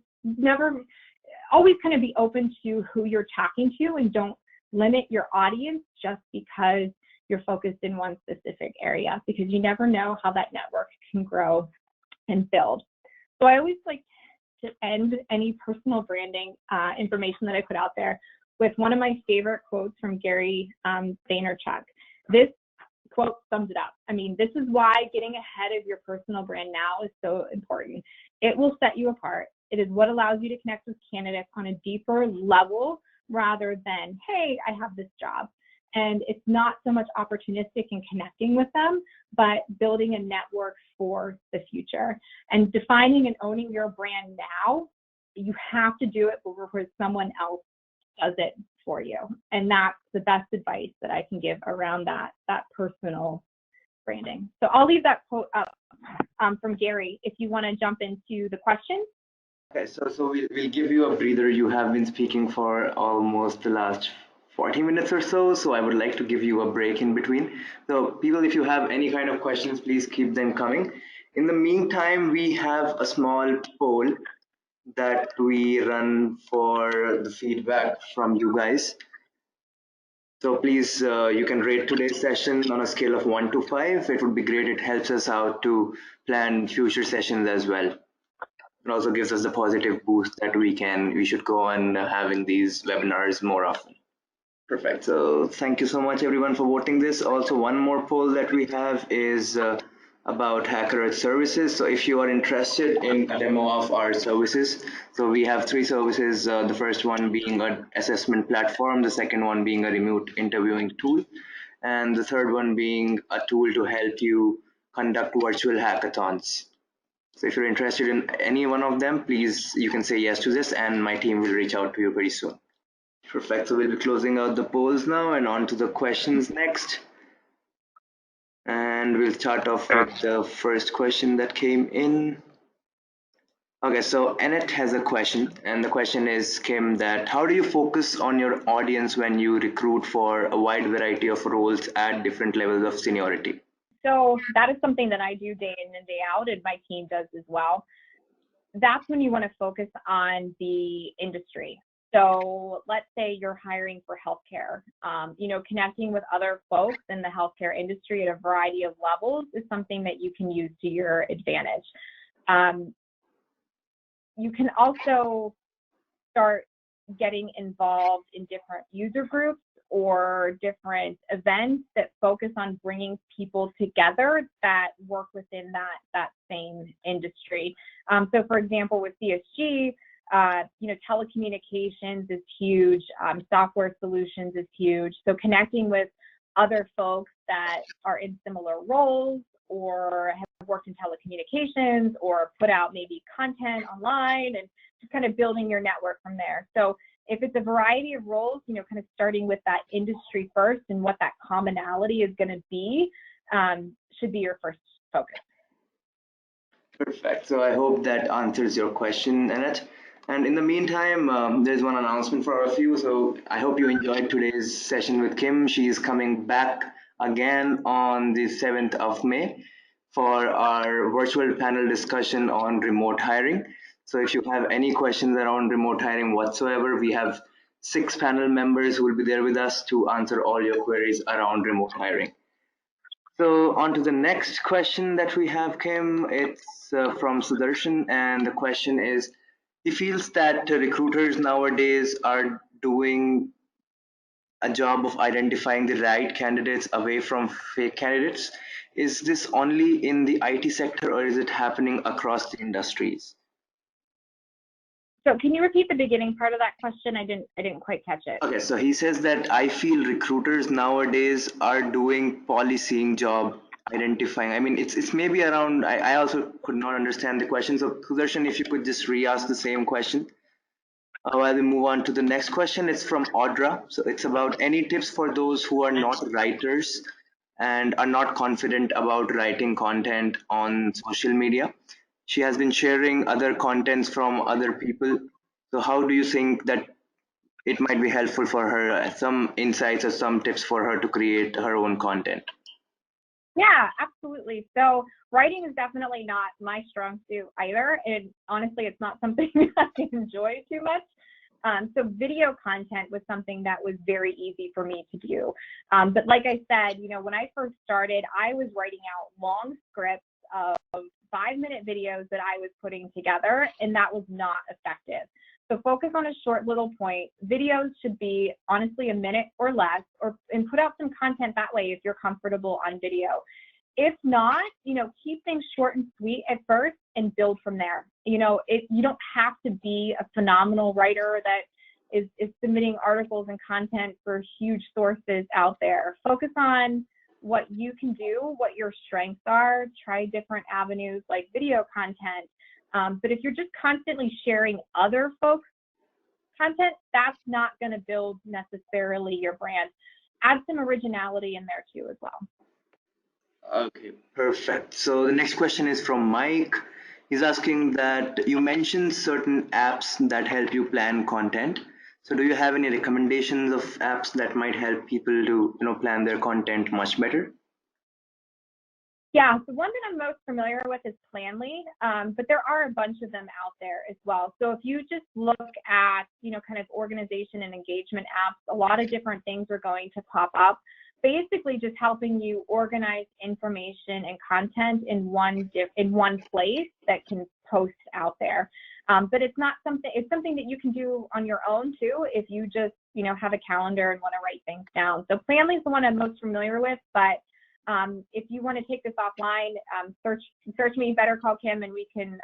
always kind of be open to who you're talking to, and don't limit your audience just because you're focused in one specific area, because you never know how that network can grow and build. So I always like to end any personal branding information that I put out there with one of my favorite quotes from Gary Vaynerchuk. This quote sums it up. I mean, this is why getting ahead of your personal brand now is so important. It will set you apart. It is what allows you to connect with candidates on a deeper level rather than, hey, I have this job. And it's not so much opportunistic in connecting with them, but building a network for the future. And defining and owning your brand now, you have to do it before someone else does it for you. And that's the best advice that I can give around that personal branding. So I'll leave that quote up from Gary if you want to jump into the question. Okay, so we'll give you a breather. You have been speaking for almost the last 40 minutes or so, so I would like to give you a break in between. So people, if you have any kind of questions, please keep them coming. In the meantime, we have a small poll that we run for the feedback from you guys. So please, you can rate today's session on a scale of 1 to 5. It would be great. It helps us out to plan future sessions as well. It also gives us a positive boost that we should go on having these webinars more often. Perfect. So thank you so much everyone for voting this. Also, one more poll that we have is about Hackerearth services. So if you are interested in a demo of our services, so we have 3 services. The first one being an assessment platform, the second one being a remote interviewing tool, and the third one being a tool to help you conduct virtual hackathons. So if you're interested in any one of them, please, you can say yes to this and my team will reach out to you very soon. Perfect. So we'll be closing out the polls now and on to the questions next. And we'll start off with the first question that came in. Okay, so Annette has a question, and the question is, Kim, that how do you focus on your audience when you recruit for a wide variety of roles at different levels of seniority? So that is something that I do day in and day out, and my team does as well. That's when you want to focus on the industry. So let's say you're hiring for healthcare. Connecting with other folks in the healthcare industry at a variety of levels is something that you can use to your advantage. You can also start getting involved in different user groups or different events that focus on bringing people together that work within that same industry. So for example, with CSG, telecommunications is huge, software solutions is huge. So connecting with other folks that are in similar roles or have worked in telecommunications or put out maybe content online, and just kind of building your network from there. So if it's a variety of roles, kind of starting with that industry first and what that commonality is going to be should be your first focus. Perfect. So I hope that answers your question, Annette. And in the meantime, there's one announcement for all of you. So I hope you enjoyed today's session with Kim. She is coming back again on the 7th of May for our virtual panel discussion on remote hiring. So if you have any questions around remote hiring whatsoever, we have 6 panel members who will be there with us to answer all your queries around remote hiring. So on to the next question that we have, Kim. It's from Sudarshan, and the question is, he feels that recruiters nowadays are doing a job of identifying the right candidates away from fake candidates. Is this only in the IT sector, or is it happening across the industries? So can you repeat the beginning part of that question? I didn't quite catch it. Okay, so he says that I feel recruiters nowadays are doing policing job identifying. I mean, it's maybe around, I also could not understand the question. So Sudarshan, if you could just re-ask the same question. While we move on to the next question, it's from Audra. So it's about any tips for those who are not writers and are not confident about writing content on social media. She has been sharing other contents from other people. So how do you think that it might be helpful for her, some insights or some tips for her to create her own content? Yeah, absolutely. So writing is definitely not my strong suit either. And honestly, it's not something that I enjoy too much. So video content was something that was very easy for me to do. But like I said, when I first started, I was writing out long scripts of 5-minute videos that I was putting together, and that was not effective. So focus on a short little point. Videos should be honestly a minute or less, and put out some content that way if you're comfortable on video. If not, keep things short and sweet at first and build from there. You don't have to be a phenomenal writer that is submitting articles and content for huge sources out there. Focus on what you can do, what your strengths are. Try different avenues like video content. But if you're just constantly sharing other folks' content, that's not going to build necessarily your brand. Add some originality in there too as well. Okay, perfect. So the next question is from Mike. He's asking that you mentioned certain apps that help you plan content. So do you have any recommendations of apps that might help people to plan their content much better? Yeah, so one that I'm most familiar with is Planly, but there are a bunch of them out there as well. So if you just look at, kind of organization and engagement apps, a lot of different things are going to pop up, basically just helping you organize information and content in one place that can post out there. But it's something that you can do on your own too, if you just, have a calendar and want to write things down. So Planly is the one I'm most familiar with, but if you want to take this offline, search me, Better Call Kim, and we can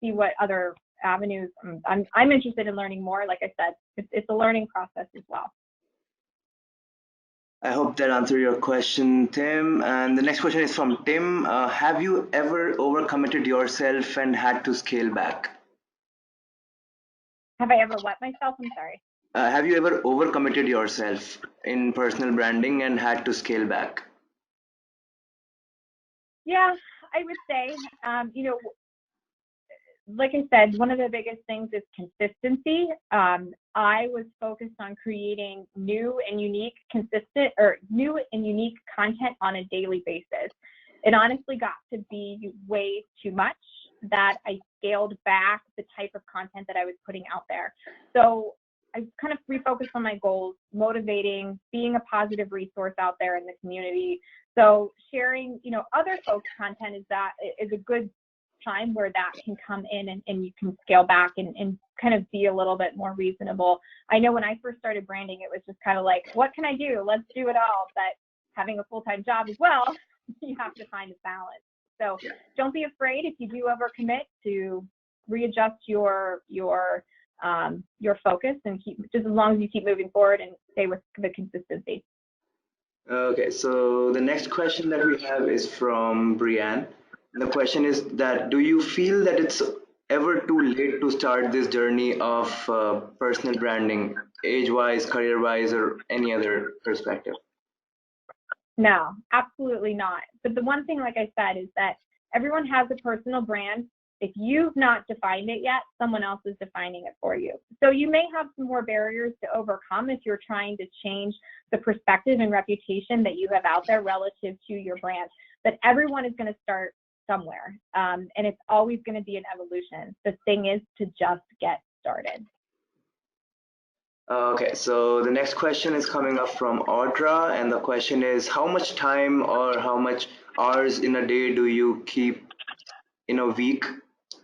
see what other avenues. I'm interested in learning more. Like I said, it's a learning process as well. I hope that answered your question, Tim. And the next question is from Tim. Have you ever overcommitted yourself and had to scale back? Have I ever what myself? I'm sorry. Have you ever overcommitted yourself in personal branding and had to scale back? Yeah, I would say, like I said, one of the biggest things is consistency. I was focused on creating new and unique content on a daily basis. It honestly got to be way too much that I scaled back the type of content that I was putting out there. So I kind of refocused on my goals, motivating, being a positive resource out there in the community. So sharing, other folks' content is a good time where that can come in and you can scale back and kind of be a little bit more reasonable. I know when I first started branding, it was just kind of like, what can I do? Let's do it all. But having a full-time job as well, you have to find a balance. So don't be afraid if you do overcommit to readjust your focus and keep, just as long as you keep moving forward and stay with the consistency. Okay, so the next question that we have is from Brianne. The question is that do you feel that it's ever too late to start this journey of personal branding, age-wise, career-wise, or any other perspective? No, absolutely not. But the one thing, like I said, is that everyone has a personal brand. If you've not defined it yet, someone else is defining it for you. So you may have some more barriers to overcome if you're trying to change the perspective and reputation that you have out there relative to your brand. But everyone is going to start somewhere, and it's always going to be an evolution. The thing is to just get started. Okay, so the next question is coming up from Audra, and the question is how much time or how much hours in a day do you keep in a week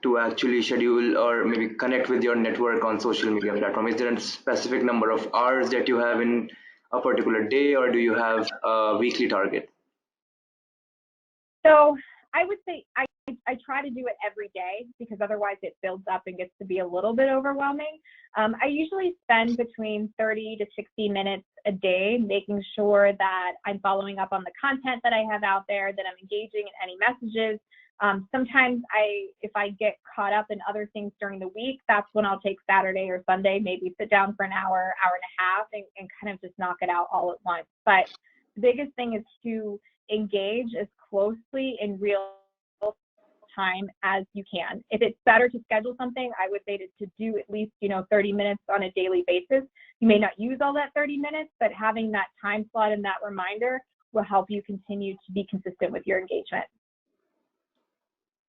to actually schedule or maybe connect with your network on social media platform? Is there a specific number of hours that you have in a particular day, or do you have a weekly target? So I would say I try to do it every day because otherwise it builds up and gets to be a little bit overwhelming. I usually spend between 30 to 60 minutes a day making sure that I'm following up on the content that I have out there, that I'm engaging in any messages. Sometimes if I get caught up in other things during the week, that's when I'll take Saturday or Sunday, maybe sit down for an hour, hour and a half, and kind of just knock it out all at once. But the biggest thing is to engage as closely in real time as you can. If it's better to schedule something, I would say to do at least 30 minutes on a daily basis. You may not use all that 30 minutes, but having that time slot and that reminder will help you continue to be consistent with your engagement.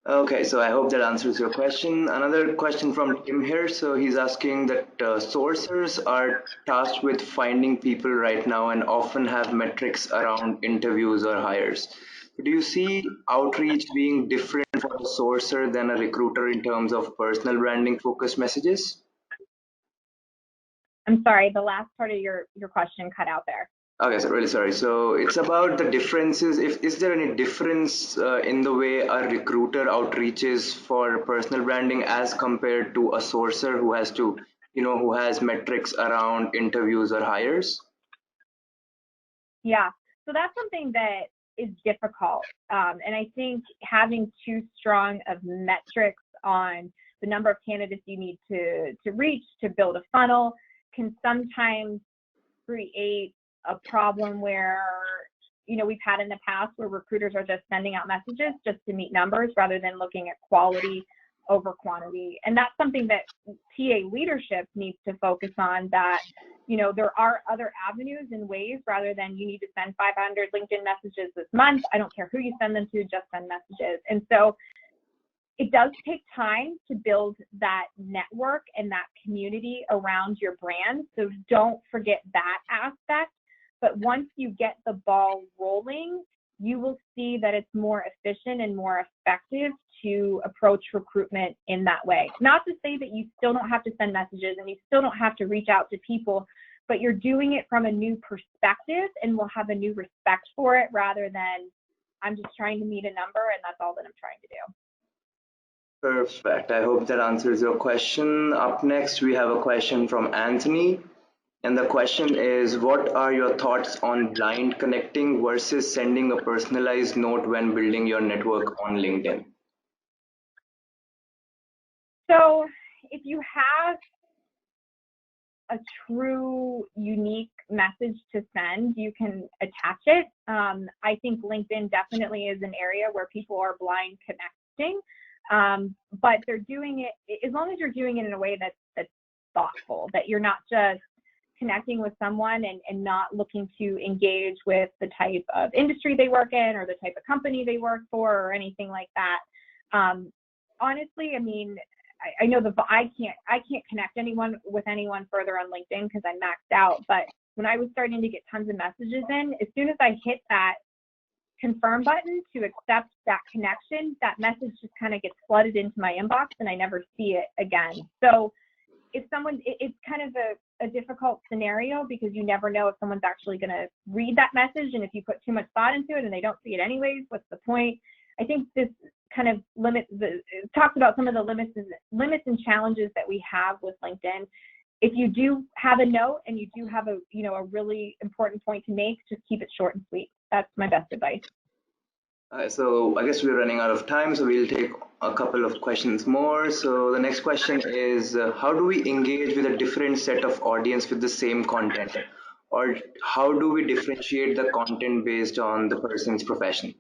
Okay, so I hope that answers your question. Another question from Tim here. So he's asking that sourcers are tasked with finding people right now and often have metrics around interviews or hires. Do you see outreach being different for a sourcer than a recruiter in terms of personal branding focused messages? I'm sorry, the last part of your question cut out there. Okay, so really sorry. So it's about the differences. If is there any difference in the way a recruiter outreaches for personal branding as compared to a sourcer who has to, who has metrics around interviews or hires? Yeah, so that's something that is difficult. And I think having too strong of metrics on the number of candidates you need to reach to build a funnel can sometimes create a problem where we've had in the past where recruiters are just sending out messages just to meet numbers rather than looking at quality over quantity. And that's something that TA leadership needs to focus on, that there are other avenues and ways rather than you need to send 500 LinkedIn messages this month. I don't care who you send them to, just send messages. And so it does take time to build that network and that community around your brand. So don't forget that aspect. But once you get the ball rolling, you will see that it's more efficient and more effective to approach recruitment in that way. Not to say that you still don't have to send messages and you still don't have to reach out to people, but you're doing it from a new perspective and will have a new respect for it rather than I'm just trying to meet a number and that's all that I'm trying to do. Perfect. I hope that answers your question. Up next, we have a question from Anthony. And the question is, what are your thoughts on blind connecting versus sending a personalized note when building your network on LinkedIn? So if you have a true unique message to send, you can attach it. I think LinkedIn definitely is an area where people are blind connecting, but they're doing it, as long as you're doing it in a way that's thoughtful, that you're not just connecting with someone and not looking to engage with the type of industry they work in or the type of company they work for or anything like that. Honestly, I mean, I know I can't connect anyone with anyone further on LinkedIn because I'm maxed out. But when I was starting to get tons of messages in, as soon as I hit that confirm button to accept that connection, that message just kind of gets flooded into my inbox and I never see it again. So if someone, it's kind of a difficult scenario because you never know if someone's actually going to read that message. And if you put too much thought into it and they don't see it anyways, what's the point? I think this kind of talks about some of the limits and challenges that we have with LinkedIn. If you do have a note and you do have a really important point to make, just keep it short and sweet. That's my best advice. So I guess we're running out of time, so we'll take a couple of questions more. So the next question is, how do we engage with a different set of audience with the same content? Or how do we differentiate the content based on the person's profession?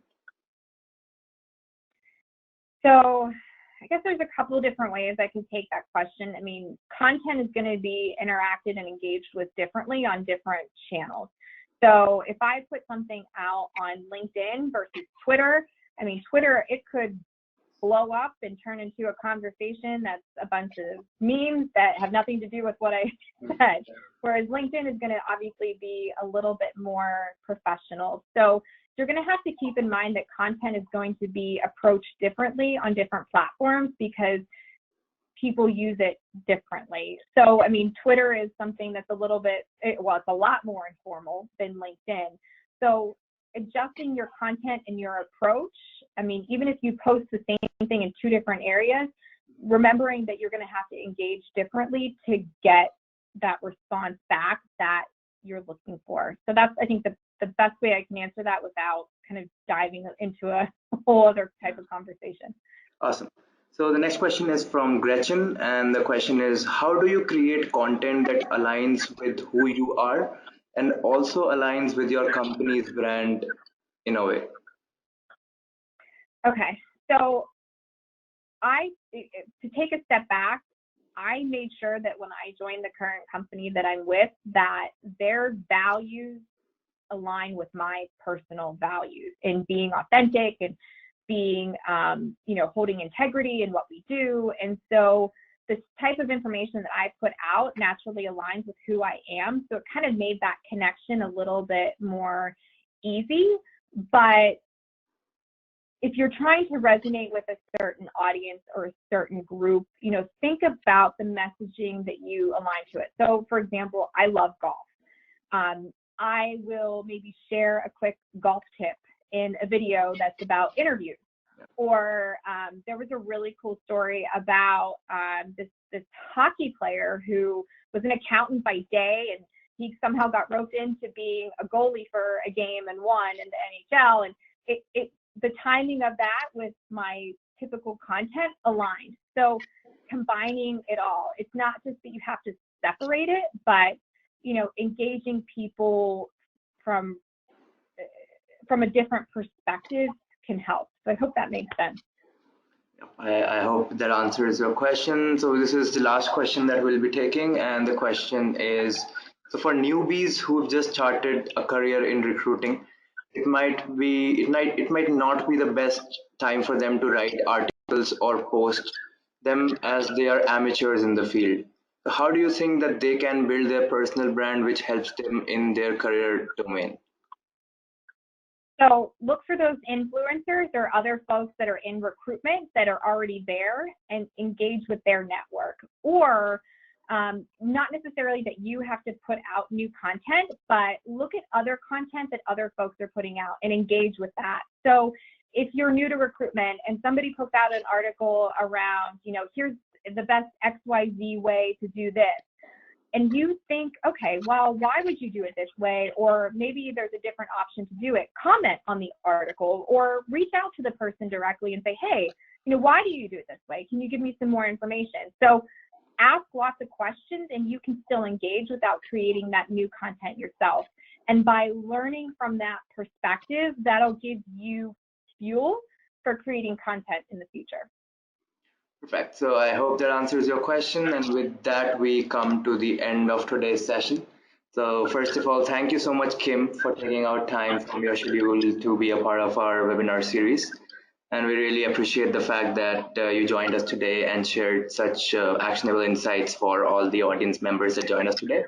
So I guess there's a couple of different ways I can take that question. I mean, content is going to be interacted and engaged with differently on different channels. So if I put something out on LinkedIn versus Twitter, I mean, Twitter, it could blow up and turn into a conversation that's a bunch of memes that have nothing to do with what I said. Whereas LinkedIn is going to obviously be a little bit more professional. So you're going to have to keep in mind that content is going to be approached differently on different platforms because people use it differently. So, I mean, Twitter is something that's a little bit, well, it's a lot more informal than LinkedIn. So adjusting your content and your approach, I mean, even if you post the same thing in two different areas, remembering that you're going to have to engage differently to get that response back that you're looking for. So that's, I think, the best way I can answer that without kind of diving into a whole other type of conversation. Awesome. So the next question is from Gretchen, and the question is, how do you create content that aligns with who you are and also aligns with your company's brand in a way? Okay, so to take a step back, I made sure that when I joined the current company that I'm with, that their values align with my personal values in being authentic and being, holding integrity in what we do. And so this type of information that I put out naturally aligns with who I am. So it kind of made that connection a little bit more easy. But if you're trying to resonate with a certain audience or a certain group, think about the messaging that you align to it. So for example, I love golf. I will maybe share a quick golf tip in a video that's about interviews. Or there was a really cool story about this hockey player who was an accountant by day, and he somehow got roped into being a goalie for a game and won in the NHL. And the timing of that with my typical content aligned. So combining it all, it's not just that you have to separate it, but engaging people from a different perspective can help. So I hope that makes sense. I hope that answers your question. So this is the last question that we'll be taking, and the question is, so for newbies who've just started a career in recruiting, it might not be the best time for them to write articles or post them as they are amateurs in the field. So how do you think that they can build their personal brand which helps them in their career domain? So look for those influencers or other folks that are in recruitment that are already there and engage with their network. Or not necessarily that you have to put out new content, but look at other content that other folks are putting out and engage with that. So if you're new to recruitment and somebody puts out an article around, here's the best XYZ way to do this, and you think, okay, well, why would you do it this way? Or maybe there's a different option to do it. Comment on the article or reach out to the person directly and say, hey, why do you do it this way? Can you give me some more information? So ask lots of questions and you can still engage without creating that new content yourself. And by learning from that perspective, that'll give you fuel for creating content in the future. Perfect. So I hope that answers your question. And with that, we come to the end of today's session. So first of all, thank you so much, Kim, for taking out time from your schedule to be a part of our webinar series. And we really appreciate the fact that you joined us today and shared such actionable insights for all the audience members that joined us today.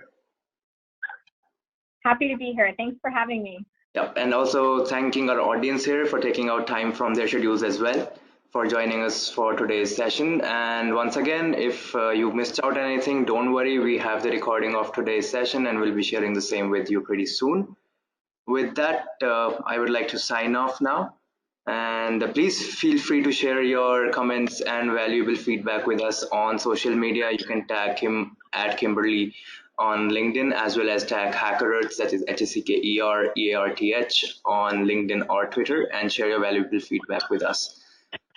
Happy to be here. Thanks for having me. Yep. And also thanking our audience here for taking out time from their schedules as well for joining us for today's session. And once again, if you missed out anything, don't worry. We have the recording of today's session and we'll be sharing the same with you pretty soon. With that, I would like to sign off now. And please feel free to share your comments and valuable feedback with us on social media. You can tag him at Kimberly on LinkedIn, as well as tag Hackerearth, that is HACKEREARTH, on LinkedIn or Twitter, and share your valuable feedback with us.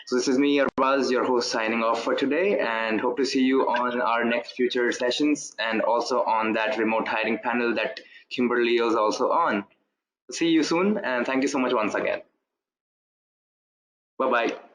So this is me, Arvaz, your host, signing off for today, and hope to see you on our next future sessions and also on that remote hiring panel that Kimberly is also on. See you soon, and thank you so much once again. Bye-bye.